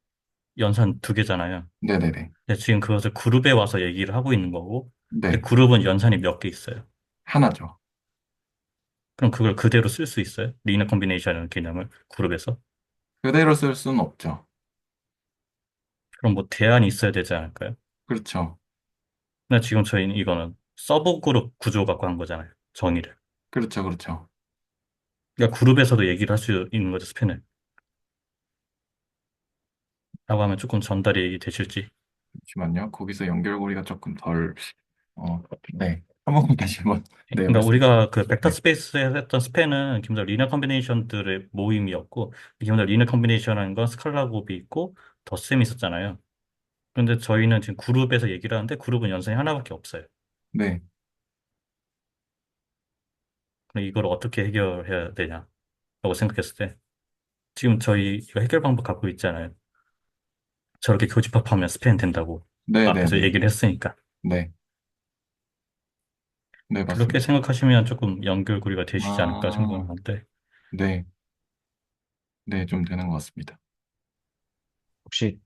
연산 두 개잖아요. 네네네. 근데 지금 그것을 그룹에 와서 얘기를 하고 있는 거고, 근데 네. 그룹은 연산이 몇 개 있어요. 하나죠. 그럼 그걸 그대로 쓸 수 있어요? 리니어 컴비네이션 개념을 그룹에서? 그대로 쓸 수는 없죠. 그럼 뭐 대안이 있어야 되지 않을까요? 그렇죠. 근데 지금 저희는 이거는 서브 그룹 구조 갖고 한 거잖아요. 정의를. 그렇죠. 그렇죠. 그러니까 그룹에서도 얘기를 할 수 있는 거죠, 스팬을. 라고 하면 조금 전달이 되실지. 잠시만요. 거기서 연결고리가 조금 덜, 어, 네. 한 번만 다시 한번, 네, 그러니까 말씀. 우리가 그 벡터 네. 스페이스에 했던 스팬은 기본적으로 리니어 컴비네이션들의 모임이었고, 기본적으로 리니어 컴비네이션이라는 건 스칼라 곱이 있고 덧셈이 있었잖아요. 그런데 저희는 지금 그룹에서 얘기를 하는데 그룹은 연산이 하나밖에 없어요. 네. 그럼 이걸 어떻게 해결해야 되냐라고 생각했을 때 지금 저희 이거 해결 방법 갖고 있잖아요. 저렇게 교집합하면 스팬 된다고 네, 네, 앞에서 네. 얘기를 했으니까. 네. 네, 그렇게 맞습니다. 생각하시면 조금 연결고리가 되시지 않을까 아, 생각하는데 네. 네, 좀 되는 것 같습니다. 혹시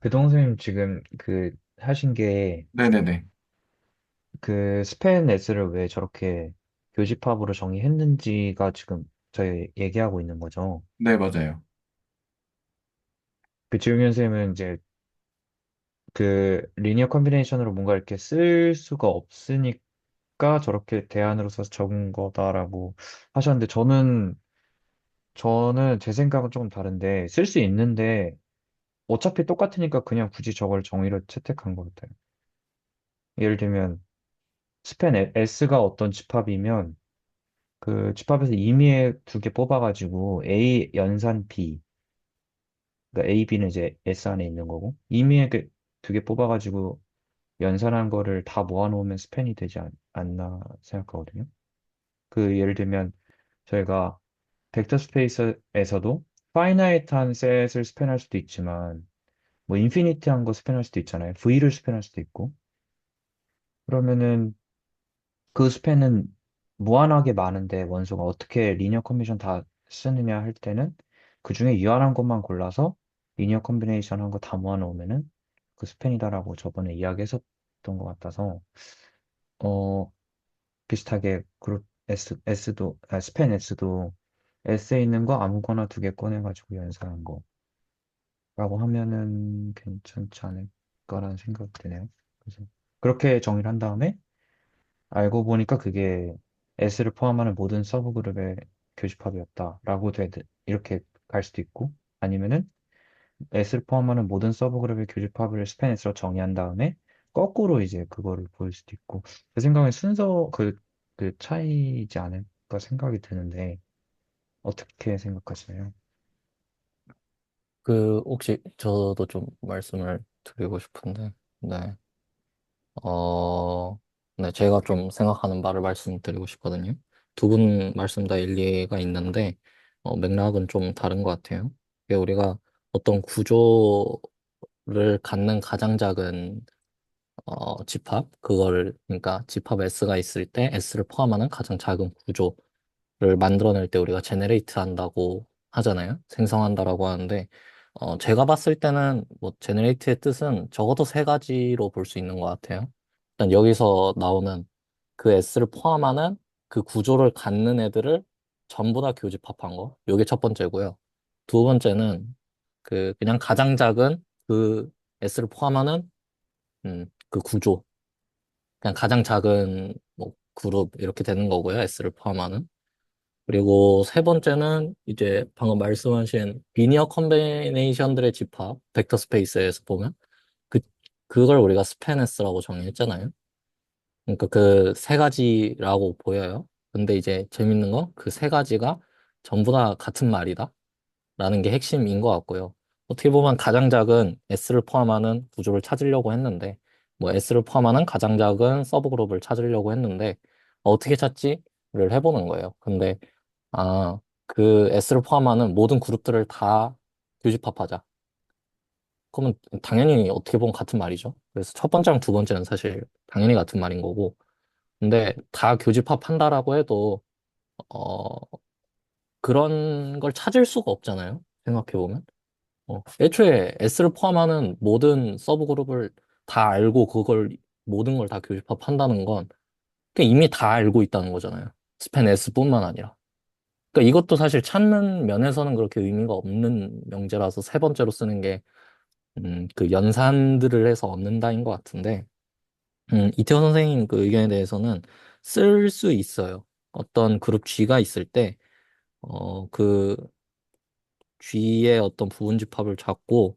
배동 선생님 지금 그 하신 게 네네네. 그 스팬 S를 왜 저렇게 교집합으로 정의했는지가 지금 저희 얘기하고 있는 거죠. 네, 맞아요. 그 지용현 선생님은 이제 그 리니어 컨비네이션으로 뭔가 이렇게 쓸 수가 없으니까 저렇게 대안으로 써서 적은 거다라고 하셨는데 저는 제 생각은 조금 다른데 쓸 수 있는데 어차피 똑같으니까 그냥 굳이 저걸 정의로 채택한 것 같아요. 예를 들면 스팬 S가 어떤 집합이면 그 집합에서 임의의 두 개 뽑아가지고 A 연산 B, 그러니까 A, B는 이제 S 안에 있는 거고 임의의 두 개 뽑아가지고 연산한 거를 다 모아놓으면 스팬이 되지 않나 생각하거든요. 그 예를 들면 저희가 벡터 스페이스에서도 파이나이트한 셋을 스팬할 수도 있지만 뭐 인피니티한 거 스팬할 수도 있잖아요. V를 스팬할 수도 있고 그러면은 그 스팬은 무한하게 많은데 원소가 어떻게 리니어 컨비네이션 다 쓰느냐 할 때는 그 중에 유한한 것만 골라서 리니어 컨비네이션 한 거 다 모아놓으면은 그 스팬이다라고 저번에 이야기했었던 것 같아서 어 비슷하게 그룹 S도 스팬 S도 S에 있는 거 아무거나 두 개 꺼내가지고 연산한 거라고 하면은 괜찮지 않을까라는 생각이 드네요. 그래서 그렇게 정의를 한 다음에 알고 보니까 그게 S를 포함하는 모든 서브 그룹의 교집합이었다라고 이렇게 갈 수도 있고 아니면은 S를 포함하는 모든 서브 그룹의 교집합을 스팬 S로 정의한 다음에 거꾸로 이제 그거를 보일 수도 있고 제 생각엔 순서 그 차이지 않을까 생각이 드는데 어떻게 생각하시나요? 그 혹시 저도 좀 말씀을 드리고 싶은데, 네, 어, 네, 제가 좀 생각하는 바를 말씀드리고 싶거든요. 두 분 말씀 다 일리가 있는데, 맥락은 좀 다른 것 같아요. 이게 우리가 어떤 구조를 갖는 가장 작은 집합, 그거를, 그러니까 집합 S가 있을 때 S를 포함하는 가장 작은 구조를 만들어낼 때 우리가 제네레이트 한다고 하잖아요. 생성한다라고 하는데, 제가 봤을 때는 뭐 제네레이트의 뜻은 적어도 세 가지로 볼 수 있는 것 같아요. 일단 여기서 나오는 그 S를 포함하는 그 구조를 갖는 애들을 전부 다 교집합한 거. 요게 첫 번째고요. 두 번째는 그 그냥 가장 작은 그 S를 포함하는 그 구조. 그냥 가장 작은 뭐 그룹 이렇게 되는 거고요. S를 포함하는. 그리고 세 번째는 이제 방금 말씀하신 비니어 컨비네이션들의 집합, 벡터 스페이스에서 보면 그 그걸 우리가 스패너스라고 정의했잖아요. 그러니까 그 세 가지라고 보여요. 근데 이제 재밌는 건 그 세 가지가 전부 다 같은 말이다. 라는 게 핵심인 것 같고요. 어떻게 보면 가장 작은 S를 포함하는 구조를 찾으려고 했는데, 뭐 S를 포함하는 가장 작은 서브 그룹을 찾으려고 했는데, 어떻게 찾지를 해보는 거예요. 근데, 아, 그 S를 포함하는 모든 그룹들을 다 교집합하자. 그러면 당연히 어떻게 보면 같은 말이죠. 그래서 첫 번째랑 두 번째는 사실 당연히 같은 말인 거고, 근데 다 교집합한다라고 해도, 어, 그런 걸 찾을 수가 없잖아요. 생각해보면. 애초에 S를 포함하는 모든 서브 그룹을 다 알고 그걸 모든 걸 다 교집합한다는 건 그냥 이미 다 알고 있다는 거잖아요. 스팬 S뿐만 아니라. 그러니까 이것도 사실 찾는 면에서는 그렇게 의미가 없는 명제라서 세 번째로 쓰는 게 그 연산들을 해서 얻는다인 것 같은데 이태호 선생님 그 의견에 대해서는 쓸 수 있어요. 어떤 그룹 G가 있을 때 그 G의 어떤 부분 집합을 잡고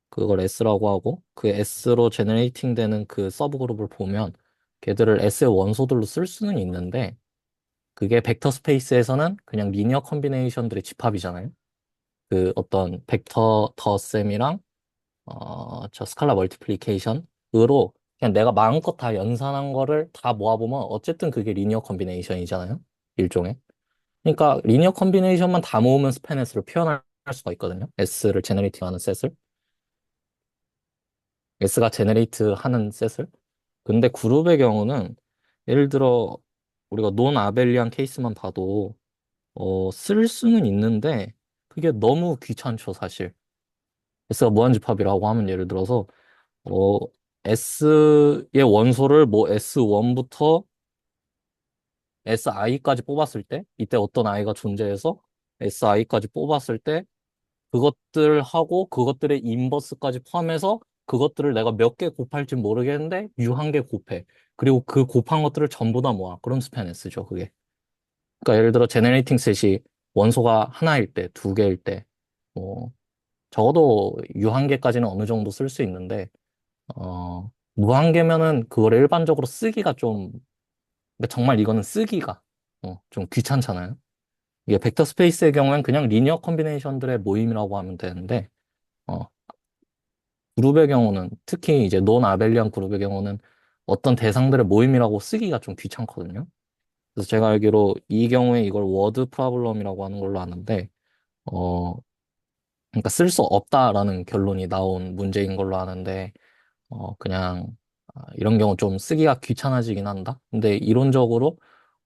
그걸 S라고 하고 그 S로 제너레이팅 되는 그 서브 그룹을 보면 걔들을 S의 원소들로 쓸 수는 있는데 그게 벡터 스페이스에서는 그냥 리니어 컨비네이션들의 집합이잖아요. 그 어떤 벡터 덧셈이랑 저 스칼라 멀티플리케이션으로 그냥 내가 마음껏 다 연산한 거를 다 모아보면 어쨌든 그게 리니어 컨비네이션이잖아요. 일종의. 그러니까 리니어 컨비네이션만 다 모으면 스팬S로 표현할 수가 있거든요. S를 제너레이팅하는 셋을. S가 제너레이트 하는 셋을. 근데 그룹의 경우는 예를 들어 우리가 논 아벨리안 케이스만 봐도 쓸 수는 있는데 그게 너무 귀찮죠, 사실. S가 무한집합이라고 하면 예를 들어서 어, S의 원소를 뭐 S1부터 SI까지 뽑았을 때 이때 어떤 I가 존재해서 SI까지 뽑았을 때 그것들하고 그것들의 인버스까지 포함해서 그것들을 내가 몇 개 곱할지 모르겠는데 U 한 개 곱해. 그리고 그 곱한 것들을 전부 다 모아. 그럼 스팬 S죠, 그게. 그러니까 예를 들어 제네레이팅 셋이 원소가 하나일 때, 두 개일 때, 뭐 적어도 U 한 개까지는 어느 정도 쓸 수 있는데 무한 개면은 그거를 일반적으로 쓰기가 좀 그러니까 정말 이거는 쓰기가 좀 귀찮잖아요. 이게 벡터 스페이스의 경우엔 그냥 리니어 컨비네이션들의 모임이라고 하면 되는데 어, 그룹의 경우는 특히 이제 논 아벨리안 그룹의 경우는 어떤 대상들의 모임이라고 쓰기가 좀 귀찮거든요. 그래서 제가 알기로 이 경우에 이걸 워드 프로블럼이라고 하는 걸로 아는데 어, 그러니까 쓸 수 없다라는 결론이 나온 문제인 걸로 아는데 그냥 이런 경우 좀 쓰기가 귀찮아지긴 한다. 근데 이론적으로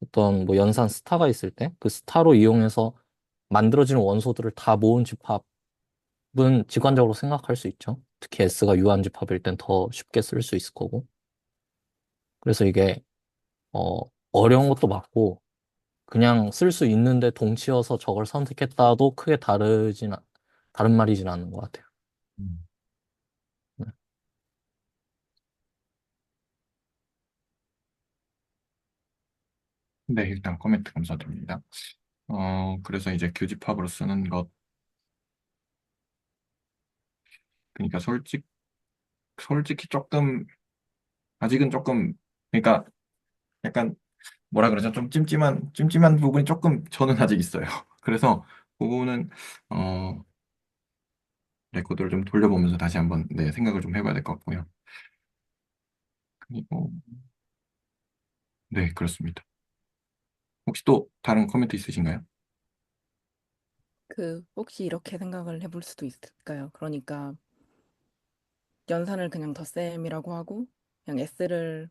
어떤 뭐 연산 스타가 있을 때 그 스타로 이용해서 만들어지는 원소들을 다 모은 집합은 직관적으로 생각할 수 있죠. 특히 S가 유한 집합일 땐 더 쉽게 쓸 수 있을 거고. 그래서 이게 어, 어려운 것도 맞고 그냥 쓸 수 있는데 동치여서 저걸 선택했다도 크게 다른 말이진 않는 것 같아요. 음. 네. 네, 일단 코멘트 감사드립니다. 그래서 이제 교집합으로 쓰는 것, 그러니까 솔직히 조금, 아직은 조금, 그러니까 약간 뭐라 그러죠? 좀 찜찜한 부분이 조금 저는 아직 있어요. 그래서 그 부분은, 어, 레코드를 좀 돌려보면서 다시 한번 네, 생각을 좀 해봐야 될 것 같고요. 그리고, 네, 그렇습니다. 혹시 또 다른 코멘트 있으신가요? 혹시 이렇게 생각을 해볼 수도 있을까요? 그러니까 연산을 그냥 덧셈이라고 하고 그냥 S를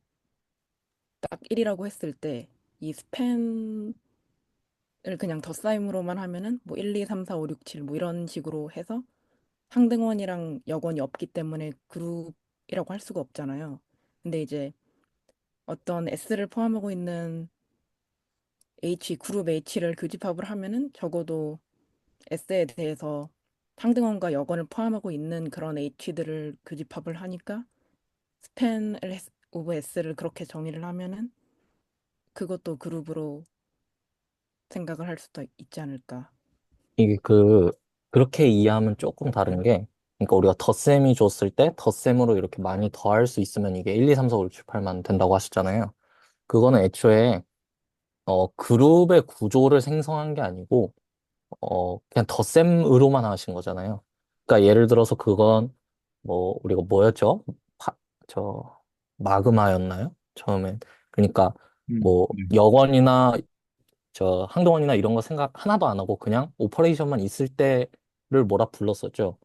딱 1이라고 했을 때 이 스팬을 그냥 덧셈으로만 하면은 뭐 1, 2, 3, 4, 5, 6, 7 뭐 이런 식으로 해서 상등원이랑 역원이 없기 때문에 그룹이라고 할 수가 없잖아요. 근데 이제 어떤 S를 포함하고 있는 그룹 H를 교집합을 하면은 적어도 S에 대해서 상등원과 역원을 포함하고 있는 그런 H들을 교집합을 하니까 스팬 오브 S를 그렇게 정의를 하면은 그것도 그룹으로 생각을 할 수도 있지 않을까. 이게 그렇게 이해하면 조금 다른 게, 그러니까 우리가 덧셈이 줬을 때 덧셈으로 이렇게 많이 더할 수 있으면 이게 1, 2, 3, 4, 5, 6, 7, 8만 된다고 하셨잖아요. 그거는 애초에, 그룹의 구조를 생성한 게 아니고, 그냥 덧셈으로만 하신 거잖아요. 그러니까 예를 들어서 그건, 뭐, 우리가 뭐였죠? 파, 저, 마그마였나요? 처음엔. 그러니까, 뭐, 네. 여건이나 저 항동원이나 이런 거 생각 하나도 안 하고 그냥 오퍼레이션만 있을 때를 뭐라 불렀었죠.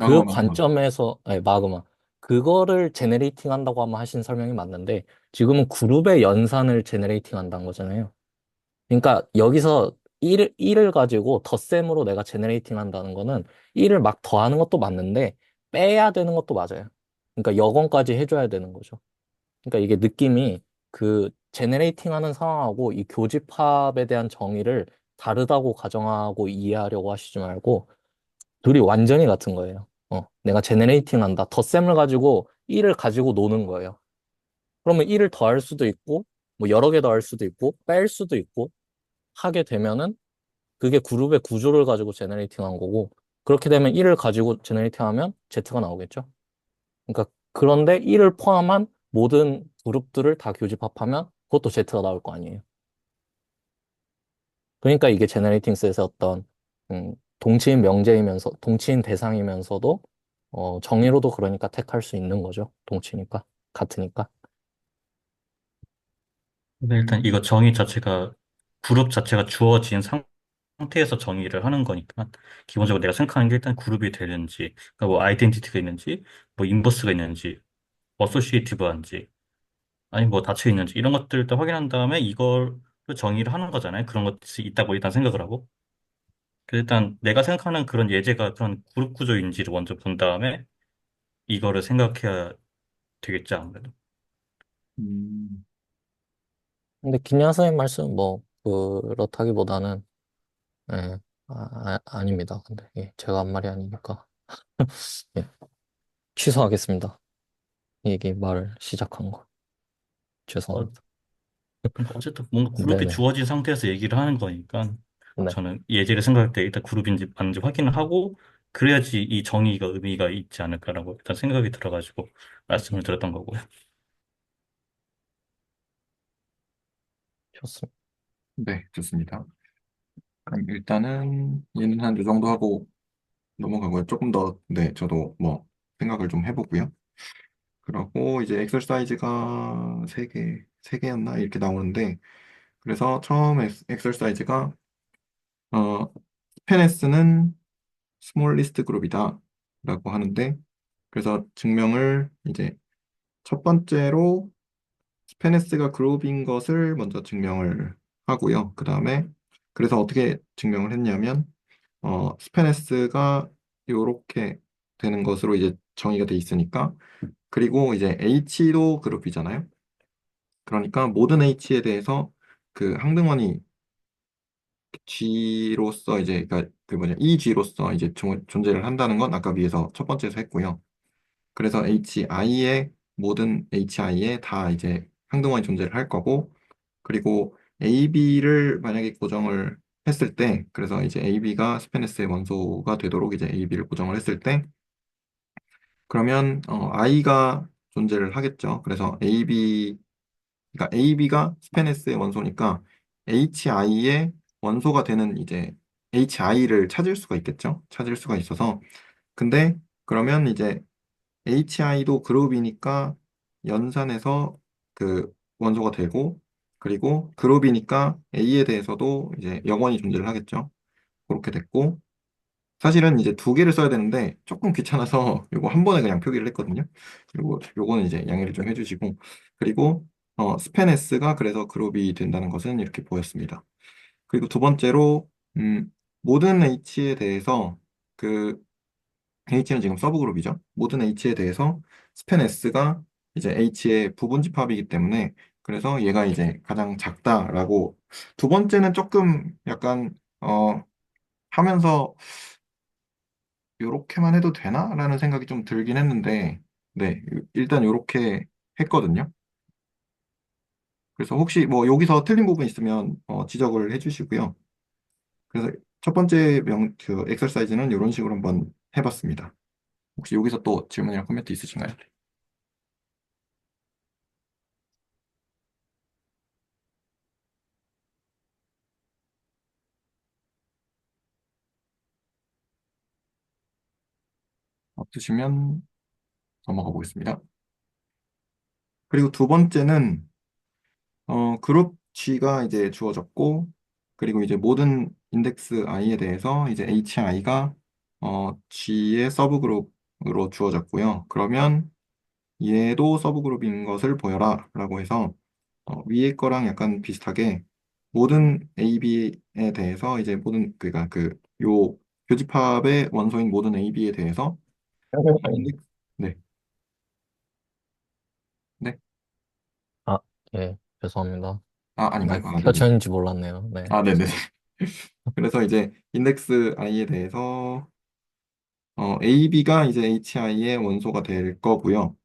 그 마그마. 관점에서 마그마 그거를 제네레이팅 한다고 하면 하신 설명이 맞는데 지금은 그룹의 연산을 제네레이팅 한다는 거잖아요. 그러니까 여기서 1을 가지고 덧셈으로 내가 제너레이팅 한다는 거는 1을 막 더하는 것도 맞는데 빼야 되는 것도 맞아요. 그러니까 여건까지 해줘야 되는 거죠. 그러니까 이게 느낌이 그 제너레이팅 하는 상황하고 이 교집합에 대한 정의를 다르다고 가정하고 이해하려고 하시지 말고 둘이 완전히 같은 거예요. 내가 제너레이팅 한다. 덧셈을 가지고 1을 가지고 노는 거예요. 그러면 1을 더할 수도 있고 뭐 여러 개 더할 수도 있고 뺄 수도 있고 하게 되면은 그게 그룹의 구조를 가지고 제너레이팅 한 거고 그렇게 되면 1을 가지고 제너레이팅 하면 Z가 나오겠죠. 그러니까 그런데 1을 포함한 모든 그룹들을 다 교집합하면 그것도 Z가 나올 거 아니에요. 그러니까 이게 제너레이팅스에서 어떤 동치인 명제이면서 동치인 대상이면서도 정의로도 그러니까 택할 수 있는 거죠. 동치니까 같으니까. 근데 일단 이거 정의 자체가 그룹 자체가 주어진 상태에서 정의를 하는 거니까 기본적으로 내가 생각하는 게 일단 그룹이 되는지 그러니까 뭐 아이덴티티가 있는지 뭐 인버스가 있는지 어소시에이티브한지 아니 뭐 닫혀 있는지 이런 것들 일단 확인한 다음에 이걸 정의를 하는 거잖아요. 그런 것이 있다고 일단 생각을 하고 그래서 일단 내가 생각하는 그런 예제가 그런 그룹 구조인지를 먼저 본 다음에 이거를 생각해야 되겠지 아무래도. 음, 근데 김양 선생님 말씀 뭐 그렇다기보다는 예, 아닙니다. 근데 예, 제가 한 말이 아니니까 예, 취소하겠습니다. 이 얘기 말을 시작한 거 어, 죄송합니다. 그러니까 어쨌든 뭔가 그룹이 네네. 주어진 상태에서 얘기를 하는 거니까 네. 저는 예제를 생각할 때 일단 그룹인지 아닌지 확인을 하고 그래야지 이 정의가 의미가 있지 않을까라고 일단 생각이 들어가지고 말씀을 드렸던 거고요. 좋습니다. 네, 좋습니다. 그럼 일단은 얘는 한 이 정도 하고 넘어가고요. 조금 더, 네, 저도 뭐 생각을 좀 해보고요. 그러고 이제 엑서사이즈가 세 개였나? 이렇게 나오는데, 그래서 처음 엑서사이즈가, 스페네스는 스몰리스트 그룹이다. 라고 하는데, 그래서 증명을 이제 첫 번째로 스페네스가 그룹인 것을 먼저 증명을 하고요. 그 다음에, 그래서 어떻게 증명을 했냐면, 스페네스가 요렇게 되는 것으로 이제 정의가 돼 있으니까, 그리고 이제 H도 그룹이잖아요. 그러니까 모든 H에 대해서 그 항등원이 G로서 이제 그러니까 그 뭐냐 EG로서 이제 존재를 한다는 건 아까 위에서 첫 번째에서 했고요. 그래서 HI에 모든 HI에 다 이제 항등원이 존재를 할 거고 그리고 AB를 만약에 고정을 했을 때 그래서 이제 AB가 스페네스의 원소가 되도록 이제 AB를 고정을 했을 때 그러면 I가 존재를 하겠죠. 그래서 그러니까 AB가 스페네스의 원소니까 HI의 원소가 되는 이제 HI를 찾을 수가 있겠죠. 찾을 수가 있어서. 근데 그러면 이제 HI도 그룹이니까 연산해서 그 원소가 되고 그리고 그룹이니까 A에 대해서도 이제 영원히 존재를 하겠죠. 그렇게 됐고 사실은 이제 두 개를 써야 되는데 조금 귀찮아서 요거 한 번에 그냥 표기를 했거든요. 그리고 요거는 이제 양해를 좀 해주시고 그리고 스팬 S가 그래서 그룹이 된다는 것은 이렇게 보였습니다. 그리고 두 번째로 모든 H에 대해서 그 H는 지금 서브 그룹이죠. 모든 H에 대해서 스팬 S가 이제 H의 부분 집합이기 때문에 그래서 얘가 이제 가장 작다라고 두 번째는 조금 약간 하면서 요렇게만 해도 되나? 라는 생각이 좀 들긴 했는데, 네, 일단 요렇게 했거든요. 그래서 혹시 뭐 여기서 틀린 부분 있으면 지적을 해주시고요. 그래서 첫 번째 그 엑서사이즈는 이런 식으로 한번 해봤습니다. 혹시 여기서 또 질문이나 코멘트 있으신가요? 없으시면 넘어가 보겠습니다. 그리고 두 번째는 그룹 G가 이제 주어졌고, 그리고 이제 모든 인덱스 i에 대해서 이제 hi가 G의 서브그룹으로 주어졌고요. 그러면 얘도 서브그룹인 것을 보여라 라고 해서 위에 거랑 약간 비슷하게 모든 AB에 대해서 이제 그러니까 요 교집합의 원소인 모든 AB에 대해서 인덱스, 네, 네, 아, 예, 죄송합니다. 아, 아닌가요? 마이크 아, 네네. 켜져 있는지 몰랐네요. 네, 아, 네네. 죄송합니다. 그래서 이제 인덱스 i에 대해서 AB가 이제 HI의 원소가 될 거고요.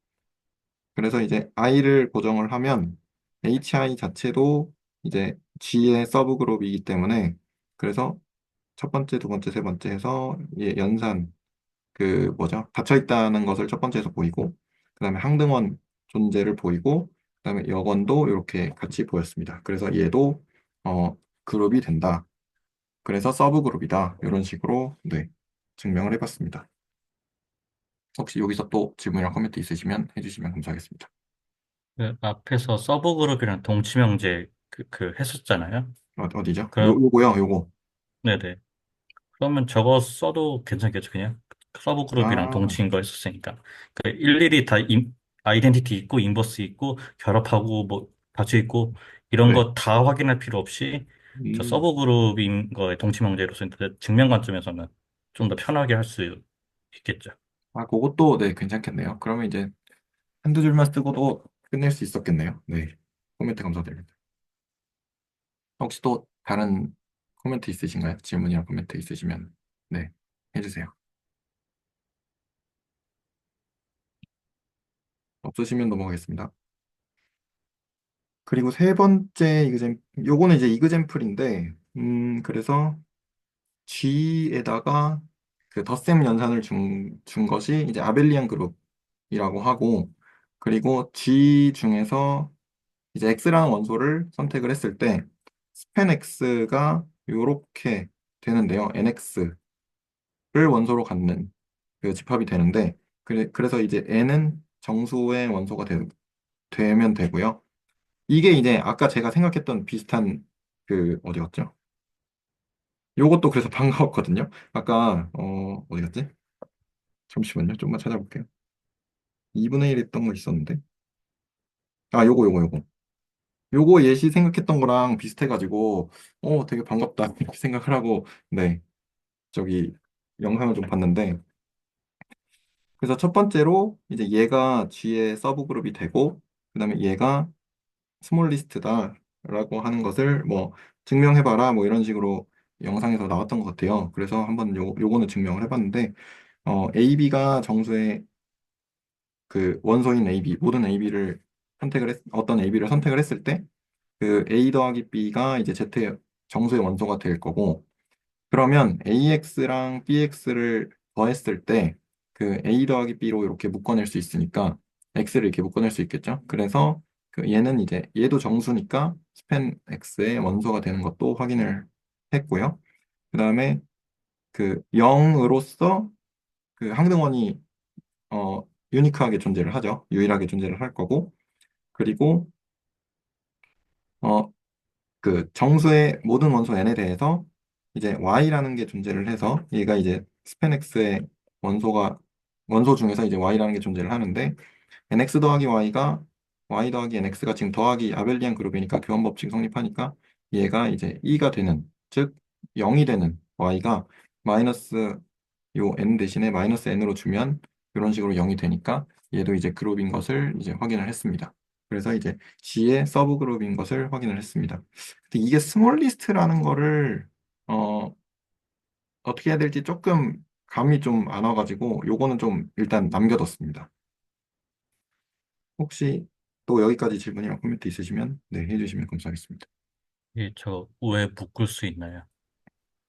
그래서 이제 i를 고정을 하면 hi 자체도 이제 G의 서브그룹이기 때문에 그래서 첫 번째, 두 번째, 세 번째 해서 연산 뭐죠? 닫혀 있다는 것을 첫 번째에서 보이고 그다음에 항등원 존재를 보이고 그다음에 여건도 이렇게 같이 보였습니다. 그래서 얘도 그룹이 된다. 그래서 서브그룹이다. 이런 식으로 네, 증명을 해봤습니다. 혹시 여기서 또 질문이나 코멘트 있으시면 해주시면 감사하겠습니다. 그 앞에서 서브그룹이랑 동치명제 그 했었잖아요. 어디죠? 그럼, 요거요, 요거. 네네. 그러면 저거 써도 괜찮겠죠, 그냥? 서브그룹이랑 아, 동치인 거 했었으니까. 그 일일이 다 아이덴티티 있고, 인버스 있고, 결합하고, 뭐, 닫혀 있고, 이런 네. 거 다 확인할 필요 없이, 저 음, 서브그룹인 거에 동치명제로서 증명 관점에서는 좀 더 편하게 할 수 있겠죠. 그것도 네, 괜찮겠네요. 그러면 이제 한두 줄만 쓰고도 끝낼 수 있었겠네요. 네. 코멘트 감사드립니다. 혹시 또 다른 코멘트 있으신가요? 질문이나 코멘트 있으시면 네, 해주세요. 없으시면 넘어가겠습니다. 그리고 세 번째 요거는 이제 이그젠플인데, 그래서 G에다가 그 덧셈 연산을 준 것이 이제 아벨리안 그룹이라고 하고, 그리고 G 중에서 이제 X라는 원소를 선택을 했을 때, 스팬 X가 요렇게 되는데요. NX를 원소로 갖는 그 집합이 되는데, 그래서 이제 N은 정수의 원소가 되면 되고요. 이게 이제 아까 제가 생각했던 비슷한 어디 갔죠? 요것도 그래서 반가웠거든요. 아까 어디 갔지? 잠시만요. 좀만 찾아볼게요. 2분의 1 했던 거 있었는데. 아, 요거. 요거 예시 생각했던 거랑 비슷해가지고 되게 반갑다 이렇게 생각을 하고 네, 저기 영상을 좀 봤는데 그래서 첫 번째로 이제 얘가 G의 서브그룹이 되고 그다음에 얘가 스몰 리스트다라고 하는 것을 뭐 증명해봐라 뭐 이런 식으로 영상에서 나왔던 것 같아요. 그래서 한번 요거는 증명을 해봤는데 AB가 정수의 그 원소인 AB 모든 AB를 어떤 AB를 선택을 했을 때 그 A 더하기 B가 이제 Z의 정수의 원소가 될 거고 그러면 AX랑 BX를 더했을 때 그 A 더하기 B로 이렇게 묶어낼 수 있으니까 X를 이렇게 묶어낼 수 있겠죠. 그래서 얘는 이제 얘도 정수니까 스팬 X의 원소가 되는 것도 확인을 했고요. 그 다음에 그 0으로서 그 항등원이 유니크하게 존재를 하죠. 유일하게 존재를 할 거고 그리고 어, 그 정수의 모든 원소 n에 대해서 이제 y라는 게 존재를 해서 얘가 이제 스팬X의 원소 중에서 이제 y라는 게 존재를 하는데 nx 더하기 y가 y 더하기 nx가 지금 더하기 아벨리안 그룹이니까 교환 법칙 성립하니까 얘가 이제 2가 되는 즉 0이 되는 y가 마이너스 요 n 대신에 마이너스 n으로 주면 이런 식으로 0이 되니까 얘도 이제 그룹인 것을 이제 확인을 했습니다. 그래서 이제 G의 서브 그룹인 것을 확인을 했습니다. 근데 이게 스몰 리스트라는 거를 어, 어떻게 해야 될지 조금 감이 좀 안 와가지고 요거는 좀 일단 남겨뒀습니다. 혹시 또 여기까지 질문이나 코멘트 있으시면 네, 해주시면 감사하겠습니다. 저 왜 묶을 수 있나요?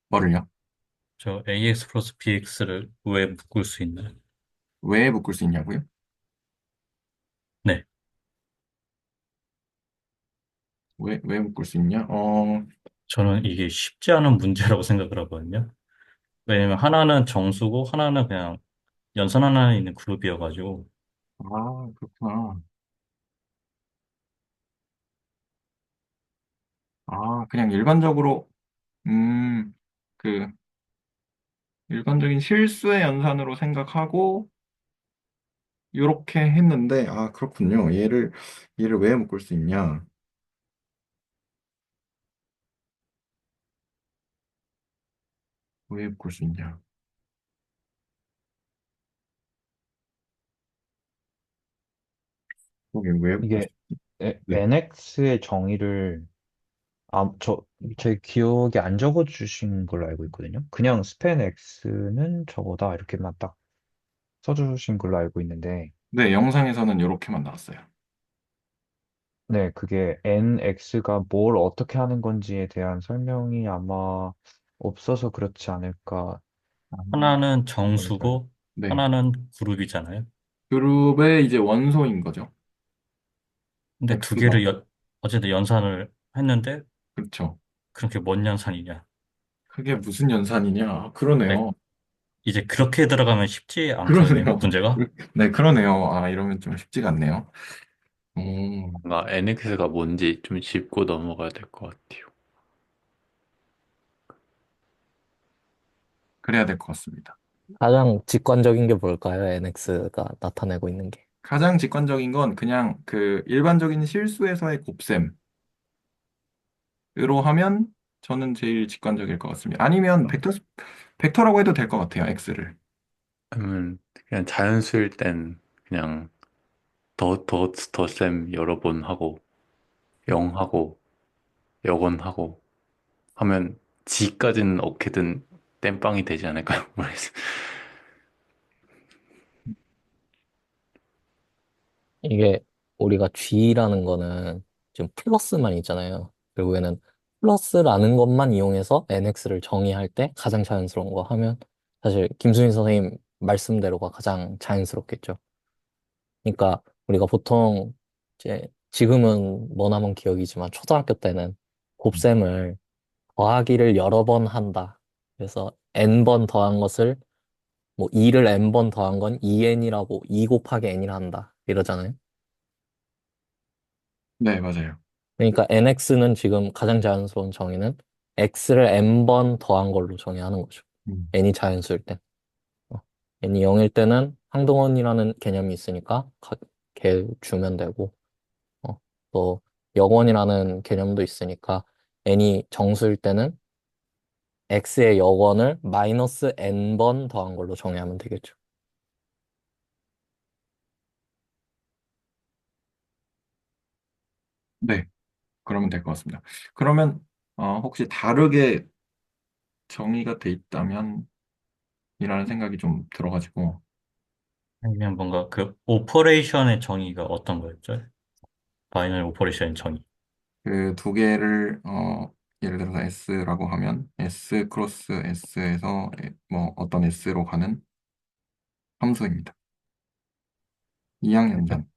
뭐를요? 저 AX 플러스 BX를 왜 묶을 수 있나요? 왜 묶을 수 있냐고요? 네. 왜 묶을 수 있냐? 저는 이게 쉽지 않은 문제라고 생각을 하거든요. 왜냐면 하나는 정수고 하나는 그냥 연산 하나에 있는 그룹이어가지고 그렇구나. 그냥 음, 그, 일반적인 실수의 연산으로 생각하고, 이렇게 했는데, 그렇군요. 얘를 왜 묶을 수 있냐? 왜 바꿀 수 있냐? 거기 왜 바꿀 수 이게 있지? 네. NX의 정의를 제 기억에 안 적어주신 걸로 알고 있거든요. 그냥 스팬 X는 저거다 이렇게만 딱 써주신 걸로 알고 있는데, 네, 영상에서는 이렇게만 나왔어요. 네, 그게 NX가 뭘 어떻게 하는 건지에 대한 설명이 아마 없어서 그렇지 않을까 아, 하나는 싶어요. 정수고 네. 하나는 그룹이잖아요. 그룹의 이제 원소인 거죠. 근데 두 X가. 개를 어쨌든 연산을 했는데 그렇죠. 그렇게 뭔 연산이냐. 그게 무슨 연산이냐? 네, 그러네요. 이제 그렇게 들어가면 쉽지 않거든요, 그러네요. 문제가. 네, 그러네요. 아, 이러면 좀 쉽지가 않네요. 음, 뭔가 NX가 뭔지 좀 짚고 넘어가야 될 것 같아요. 그래야 될 것 같습니다. 가장 직관적인 게 뭘까요? NX가 나타내고 있는 게. 가장 직관적인 건 그냥 그 일반적인 실수에서의 곱셈으로 하면 저는 제일 직관적일 것 같습니다. 아니면 벡터라고 해도 될 것 같아요, X를. 그러면 그냥 자연수일 땐 그냥 더 쌤 여러 번 하고, 0 하고, 역원 하고 하면 G까지는 어떻게든 땜빵이 되지 않을까요? 모르겠어요. 이게 우리가 G라는 거는 지금 플러스만 있잖아요. 결국에는 플러스라는 것만 이용해서 NX를 정의할 때 가장 자연스러운 거 하면 사실 김수민 선생님 말씀대로가 가장 자연스럽겠죠. 그러니까 우리가 보통 이제 지금은 머나먼 기억이지만 초등학교 때는 곱셈을 더하기를 여러 번 한다. 그래서 n번 더한 것을 뭐 2를 n번 더한 건 2n이라고 2 곱하기 n이라 한다. 이러잖아요. 네, 맞아요. 그러니까 nx는 지금 가장 자연스러운 정의는 x를 n번 더한 걸로 정의하는 거죠. 음, n이 자연수일 때. 어. n이 0일 때는 항등원이라는 개념이 있으니까 걔 주면 되고 또 역원이라는 개념도 있으니까 n이 정수일 때는 x의 역원을 마이너스 n번 더한 걸로 정의하면 되겠죠. 네, 그러면 될 것 같습니다. 그러면 혹시 다르게 정의가 돼 있다면 이라는 생각이 좀 들어가지고 아니면 뭔가 그 오퍼레이션의 정의가 어떤 거였죠? 바이너리 오퍼레이션의 정의. 그 두 개를 예를 들어서 S라고 하면 S 크로스 S에서 뭐 어떤 S로 가는 함수입니다. 이항연산.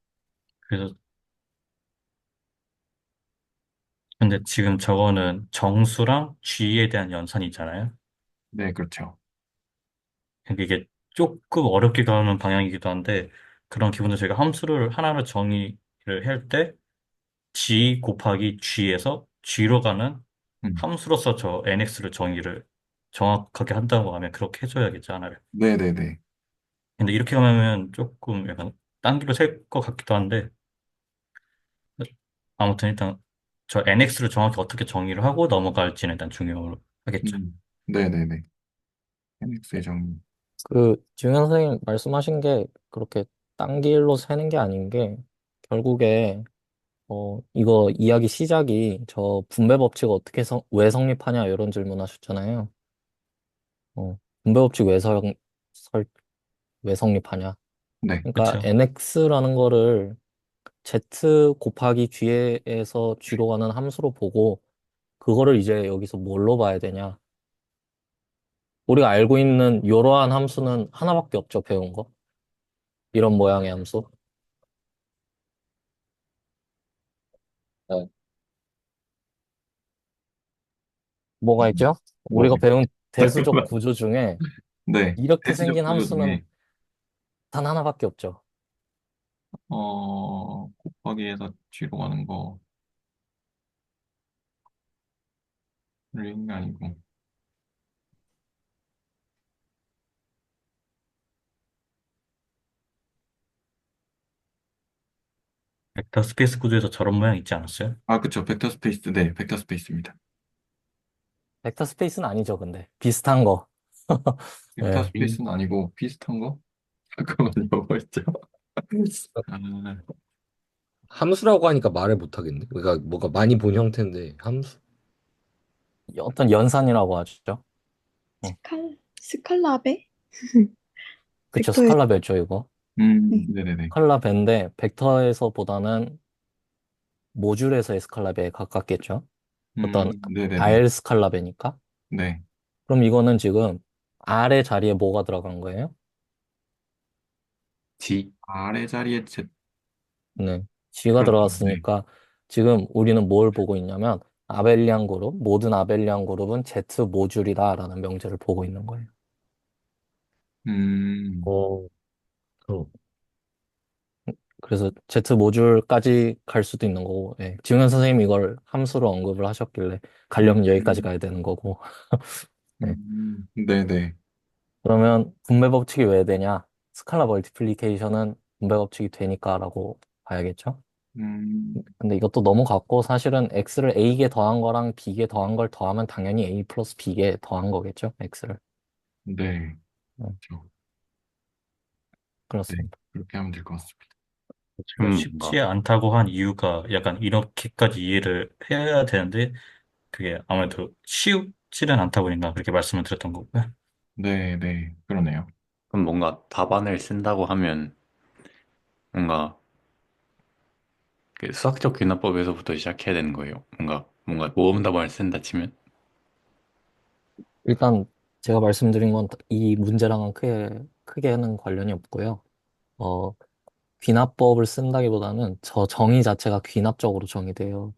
그래서 근데 지금 저거는 정수랑 G에 대한 연산이잖아요. 네, 그렇죠. 그러니까 이게 조금 어렵게 가는 방향이기도 한데 그런 기분도 저희가 함수를 하나로 정의를 할 때 G 곱하기 G에서 G로 가는 음. 함수로서 저 NX를 정의를 정확하게 한다고 하면 그렇게 해줘야겠지 않아요. 네네네. 근데 이렇게 가면 조금 약간 딴 길로 셀 것 같기도 한데 아무튼 일단 저 NX를 정확히 어떻게 정의를 하고 넘어갈지는 일단 중요하겠죠. 네네네. MX의 정의. 그 지훈 선생님 말씀하신 게 그렇게 딴 길로 새는 게 아닌 게 결국에 이거 이야기 시작이 저 분배 법칙 어떻게 왜 성립하냐 이런 질문 하셨잖아요. 분배 법칙 왜 성립하냐? 네. 그러니까 그렇죠. nx라는 거를 z 곱하기 g에서 g로 가는 함수로 보고 그거를 이제 여기서 뭘로 봐야 되냐? 우리가 알고 있는 이러한 함수는 하나밖에 없죠, 배운 거. 이런 모양의 함수. 네. 뭐가 음. 있죠? 우리가 뭐죠? 배운 대수적 잠깐만. 구조 중에 네. 이렇게 대수적 생긴 구조 함수는 중에 단 하나밖에 없죠. 곱하기에서 뒤로 가는 거를 읽는 게 아니고. 벡터 스페이스 구조에서 저런 모양 있지 않았어요? 아, 그쵸. 벡터 스페이스. 네, 벡터 스페이스입니다. 벡터 스페이스는 아니죠, 근데. 비슷한 거. 벡터 예. 스페이스는 아니고 비슷한 거? 잠깐만요, 뭐였죠? 아, 함수라고 하니까 말을 못 하겠네. 그러니까 뭐가 많이 본 형태인데 함수. 어떤 연산이라고 하죠. 응. 스칼라베? 그쵸, 벡터의, 스칼라벨죠, 이거. 네. 네네네. 스칼라벨인데, 벡터에서보다는 모듈에서의 스칼라벨에 가깝겠죠. 어떤 네네네. 알 스칼라벨이니까. 네. 그럼 이거는 지금 R의 자리에 뭐가 들어간 거예요? G. 아래 자리에 Z, 네. G가 그렇죠. 네. 들어갔으니까 지금 우리는 뭘 보고 있냐면 아벨리안 그룹, 모든 아벨리안 그룹은 Z 모듈이다라는 명제를 보고 있는 거예요. 음, 어, 어. 그래서 Z 모듈까지 갈 수도 있는 거고, 예. 지훈 선생님이 이걸 함수로 언급을 하셨길래 가려면 여기까지 음, 가야 되는 거고. 네. 네네. 그러면 분배 법칙이 왜 되냐? 스칼라 멀티플리케이션은 분배 법칙이 되니까라고 봐야겠죠? 음, 근데 이것도 너무 같고 사실은 x를 a개 더한 거랑 b개 더한 걸 더하면 당연히 a 플러스 b개 더한 거겠죠? x를. 네. 음, 그렇죠. 네. 그렇습니다. 그렇게 하면 될 것 같습니다. 제가 지금 뭔가 쉽지 않다고 한 이유가 약간 이렇게까지 이해를 해야 되는데 그게 아무래도 쉽지는 않다 보니까 그렇게 말씀을 드렸던 거고요. 네네. 그러네요. 그럼 뭔가 답안을 쓴다고 하면 뭔가 그 수학적 귀납법에서부터 시작해야 되는 거예요. 뭔가 모음 답안을 쓴다 치면. 일단 제가 말씀드린 건 이 문제랑은 크게는 관련이 없고요. 어, 귀납법을 쓴다기보다는 저 정의 자체가 귀납적으로 정의되어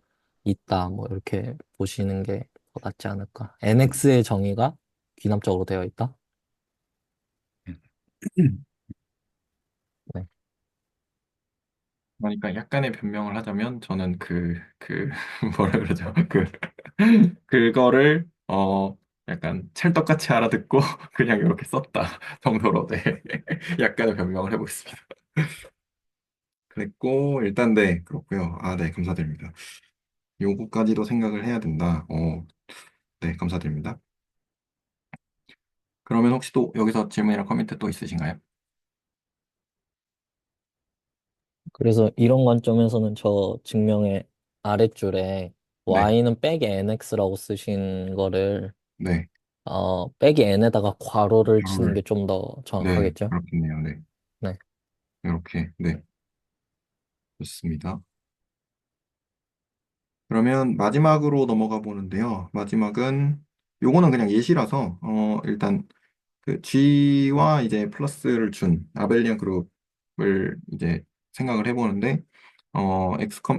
있다. 뭐 이렇게 보시는 게 더 낫지 않을까. NX의 정의가 귀납적으로 되어 있다. 네. 그러니까 약간의 변명을 하자면 저는 뭐라 그러죠? 그거를, 약간 찰떡같이 알아듣고 그냥 이렇게 썼다 정도로, 네. 약간의 변명을 해보겠습니다. 그랬고, 일단, 네. 그렇고요. 아, 네. 감사드립니다. 요거까지도 생각을 해야 된다. 네. 감사드립니다. 그러면 혹시 또 여기서 질문이나 코멘트 또 있으신가요? 그래서 이런 관점에서는 저 증명의 아랫줄에 네. y는 빼기 nx라고 쓰신 거를 네. 빼기 n에다가 괄호를 치는 바로를, 게 좀 더 네. 정확하겠죠? 그렇겠네요. 네. 네. 이렇게, 네. 좋습니다. 그러면 마지막으로 넘어가 보는데요. 마지막은 요거는 그냥 예시라서 일단 그 G와 이제 플러스를 준 아벨리안 그룹을 이제 생각을 해보는데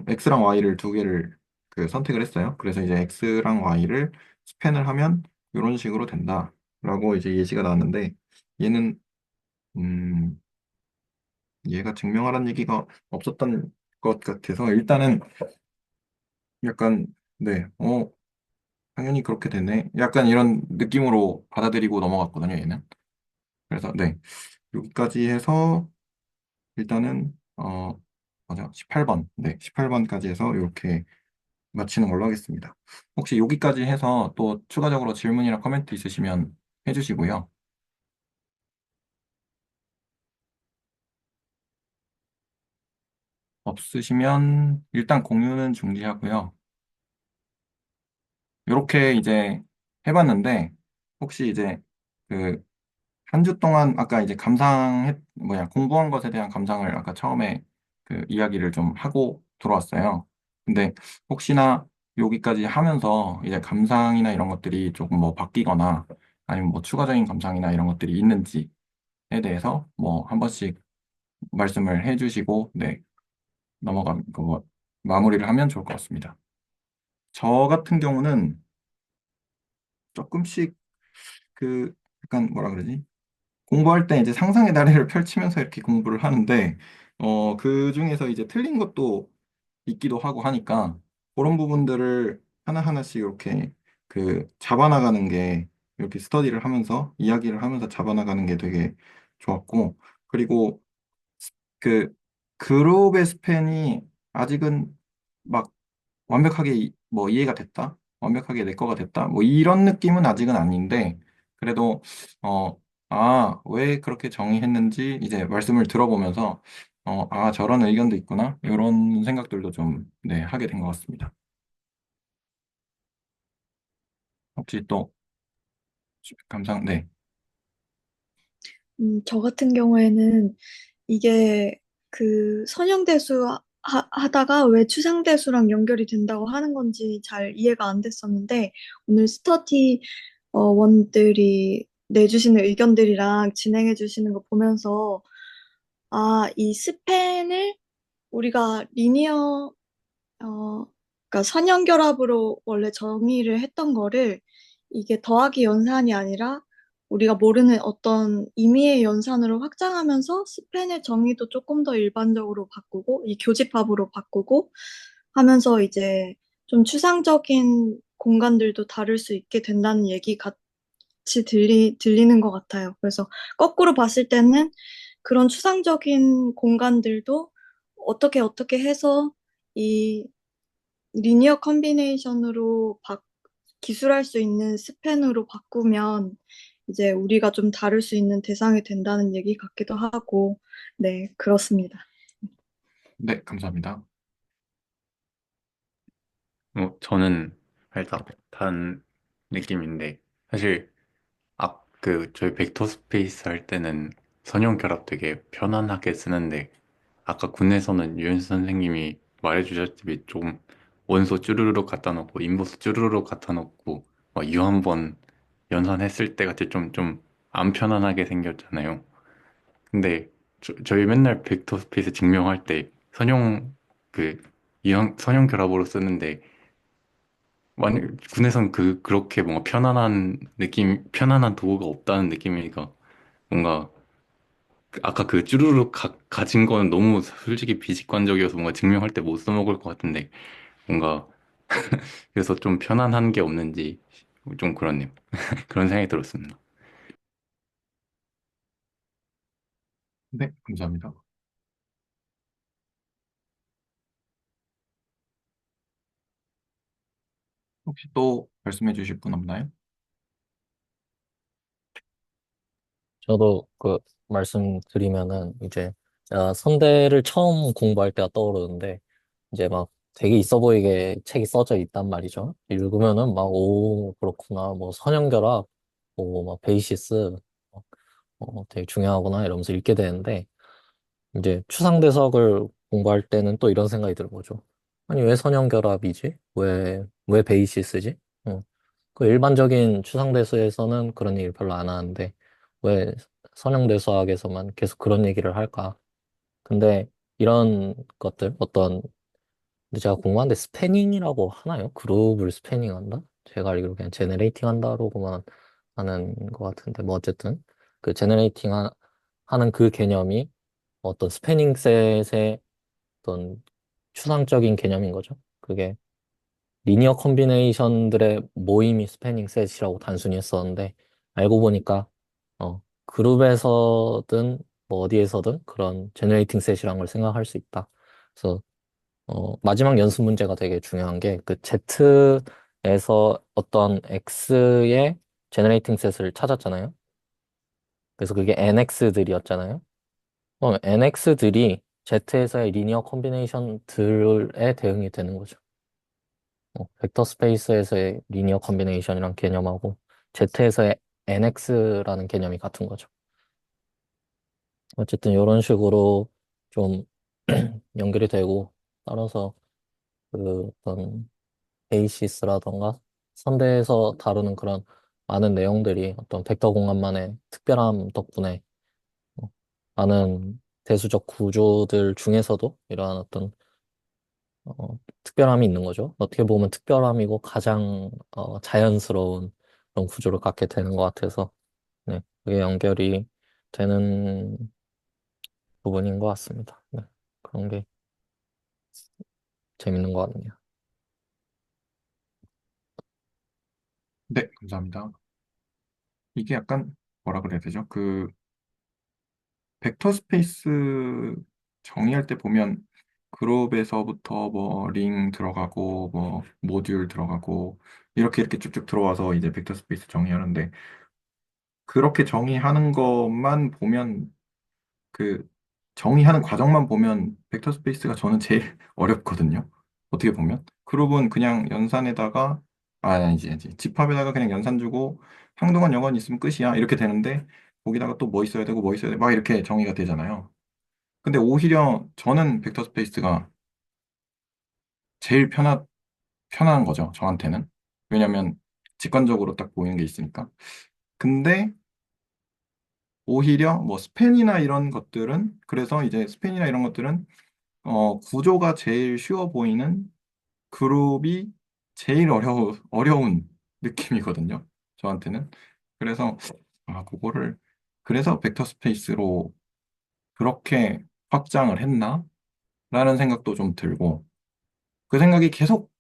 X랑 Y를 두 개를 그 선택을 했어요. 그래서 이제 X랑 Y를 스팬을 하면 이런 식으로 된다라고 이제 예시가 나왔는데 얘는 음, 얘가 증명하라는 얘기가 없었던 것 같아서 일단은 약간 네, 당연히 그렇게 되네. 약간 이런 느낌으로 받아들이고 넘어갔거든요, 얘는. 그래서 네, 여기까지 해서 일단은 맞아, 18번. 네, 18번까지 해서 이렇게 마치는 걸로 하겠습니다. 혹시 여기까지 해서 또 추가적으로 질문이나 코멘트 있으시면 해주시고요. 없으시면 일단 공유는 중지하고요. 이렇게 이제 해봤는데 혹시 이제 그 한 주 동안 아까 이제 공부한 것에 대한 감상을 아까 처음에 그 이야기를 좀 하고 들어왔어요. 근데 혹시나 여기까지 하면서 이제 감상이나 이런 것들이 조금 뭐 바뀌거나 아니면 뭐 추가적인 감상이나 이런 것들이 있는지에 대해서 뭐 한 번씩 말씀을 해주시고 네, 뭐 마무리를 하면 좋을 것 같습니다. 저 같은 경우는 조금씩 그 약간 뭐라 그러지? 공부할 때 이제 상상의 나래를 펼치면서 이렇게 공부를 하는데, 그 중에서 이제 틀린 것도 있기도 하고 하니까, 그런 부분들을 하나하나씩 이렇게 잡아나가는 게, 이렇게 스터디를 하면서, 이야기를 하면서 잡아나가는 게 되게 좋았고, 그리고 그 그룹의 스팬이 아직은 막 완벽하게 뭐 이해가 됐다? 완벽하게 내 거가 됐다? 뭐 이런 느낌은 아직은 아닌데, 그래도, 왜 그렇게 정의했는지 이제 말씀을 들어보면서, 저런 의견도 있구나. 이런 생각들도 좀, 네, 하게 된 것 같습니다. 혹시 또, 네. 저 같은 경우에는 이게 그 선형대수 하다가 왜 추상대수랑 연결이 된다고 하는 건지 잘 이해가 안 됐었는데, 오늘 스터디 원들이 내주시는 의견들이랑 진행해 주시는 거 보면서, 이 스팬을 우리가 어, 그러니까 선형결합으로 원래 정의를 했던 거를 이게 더하기 연산이 아니라 우리가 모르는 어떤 임의의 연산으로 확장하면서 스팬의 정의도 조금 더 일반적으로 바꾸고 이 교집합으로 바꾸고 하면서 이제 좀 추상적인 공간들도 다룰 수 있게 된다는 얘기 같이 들리는 것 같아요. 그래서 거꾸로 봤을 때는 그런 추상적인 공간들도 어떻게 해서 이 리니어 컨비네이션으로 기술할 수 있는 스팬으로 바꾸면 이제 우리가 좀 다룰 수 있는 대상이 된다는 얘기 같기도 하고, 네, 그렇습니다. 네, 감사합니다. 저는 살짝 다른 느낌인데, 사실, 저희 벡터 스페이스 할 때는 선형 결합 되게 편안하게 쓰는데, 아까 군에서는 유현 선생님이 말해주셨듯이 좀 원소 쭈루루룩 갖다 놓고, 인버스 쭈루루룩 갖다 놓고, 유 한 번 연산했을 때 같이 좀 안 편안하게 생겼잖아요. 근데 저희 맨날 벡터 스페이스 증명할 때 그, 선형 결합으로 쓰는데, 만약 군에선 그렇게 뭔가 편안한 도구가 없다는 느낌이니까 뭔가 아까 그 쭈루룩 가진 거는 너무 솔직히 비직관적이어서 뭔가 증명할 때 못 써먹을 것 같은데 뭔가 그래서 좀 편안한 게 없는지 좀 그렇네요. 그런 생각이 들었습니다. 네, 감사합니다. 혹시 또 말씀해 주실 분 없나요? 저도 그 말씀드리면은 이제 선대를 처음 공부할 때가 떠오르는데 이제 막 되게 있어 보이게 책이 써져 있단 말이죠. 읽으면은 막, 오, 그렇구나. 뭐 선형결합, 막 베이시스, 되게 중요하구나 이러면서 읽게 되는데 이제 추상대석을 공부할 때는 또 이런 생각이 드는 거죠. 아니, 왜 선형결합이지? 왜 베이시스지? 그 일반적인 추상대수에서는 그런 얘기를 별로 안 하는데 왜 선형대수학에서만 계속 그런 얘기를 할까? 근데 이런 것들, 근데 제가 공부하는데 스패닝이라고 하나요? 그룹을 스패닝한다? 제가 알기로 그냥 제너레이팅 한다로만 하는 것 같은데 뭐 어쨌든 그 하는 그 개념이 어떤 스패닝 셋의 어떤 추상적인 개념인 거죠. 그게 리니어 컨비네이션들의 모임이 스패닝 셋이라고 단순히 했었는데 알고 보니까 그룹에서든 뭐 어디에서든 그런 제너레이팅 셋이란 걸 생각할 수 있다. 그래서 마지막 연습 문제가 되게 중요한 게 그 Z에서 어떤 X의 제너레이팅 셋을 찾았잖아요. 그래서 그게 NX들이었잖아요. 그럼 NX들이 Z에서의 리니어 컨비네이션들에 대응이 되는 거죠. 벡터 스페이스에서의 리니어 컨비네이션이란 개념하고 Z에서의 NX라는 개념이 같은 거죠. 어쨌든 이런 식으로 좀 연결이 되고 따라서 그 어떤 베이시스라던가 선대에서 다루는 그런 많은 내용들이 어떤 벡터 공간만의 특별함 덕분에 어, 많은 대수적 구조들 중에서도 이러한 어떤 특별함이 있는 거죠. 어떻게 보면 특별함이고 가장 자연스러운 그런 구조를 갖게 되는 것 같아서 네, 그게 연결이 되는 부분인 것 같습니다. 네, 그런 게 재밌는 것 같네요. 네, 감사합니다. 이게 약간 뭐라 그래야 되죠? 벡터 스페이스 정의할 때 보면 그룹에서부터 뭐 링 들어가고 뭐 모듈 들어가고 이렇게 쭉쭉 들어와서 이제 벡터 스페이스 정의하는데 그렇게 정의하는 것만 보면 그 정의하는 과정만 보면 벡터 스페이스가 저는 제일 어렵거든요. 어떻게 보면 그룹은 그냥 연산에다가 아니지 집합에다가 그냥 연산 주고 항동한 영원이 있으면 끝이야 이렇게 되는데 거기다가 또 뭐 있어야 되고 뭐 있어야 돼 막 이렇게 정의가 되잖아요. 근데 오히려 저는 벡터 스페이스가 제일 편한 거죠. 저한테는. 왜냐면 직관적으로 딱 보이는 게 있으니까. 근데 오히려 뭐 스팬이나 이런 것들은 그래서 이제 스팬이나 이런 것들은 구조가 제일 쉬워 보이는 그룹이 제일 어려운 느낌이거든요. 저한테는. 그래서 그거를 그래서 벡터 스페이스로 그렇게 확장을 했나? 라는 생각도 좀 들고 그 생각이 계속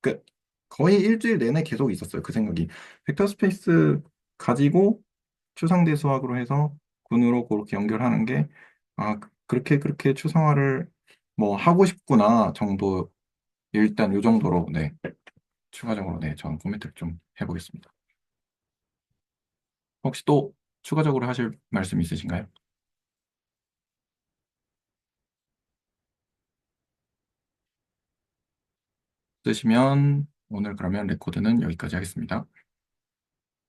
거의 일주일 내내 계속 있었어요. 그 생각이 벡터 스페이스 가지고 추상대 수학으로 해서 군으로 그렇게 연결하는 게 그렇게 추상화를 뭐 하고 싶구나 정도 일단 요 정도로 네 추가적으로 네 저는 코멘트를 좀 해보겠습니다. 혹시 또 추가적으로 하실 말씀 있으신가요? 쓰시면 오늘 그러면 레코드는 여기까지 하겠습니다.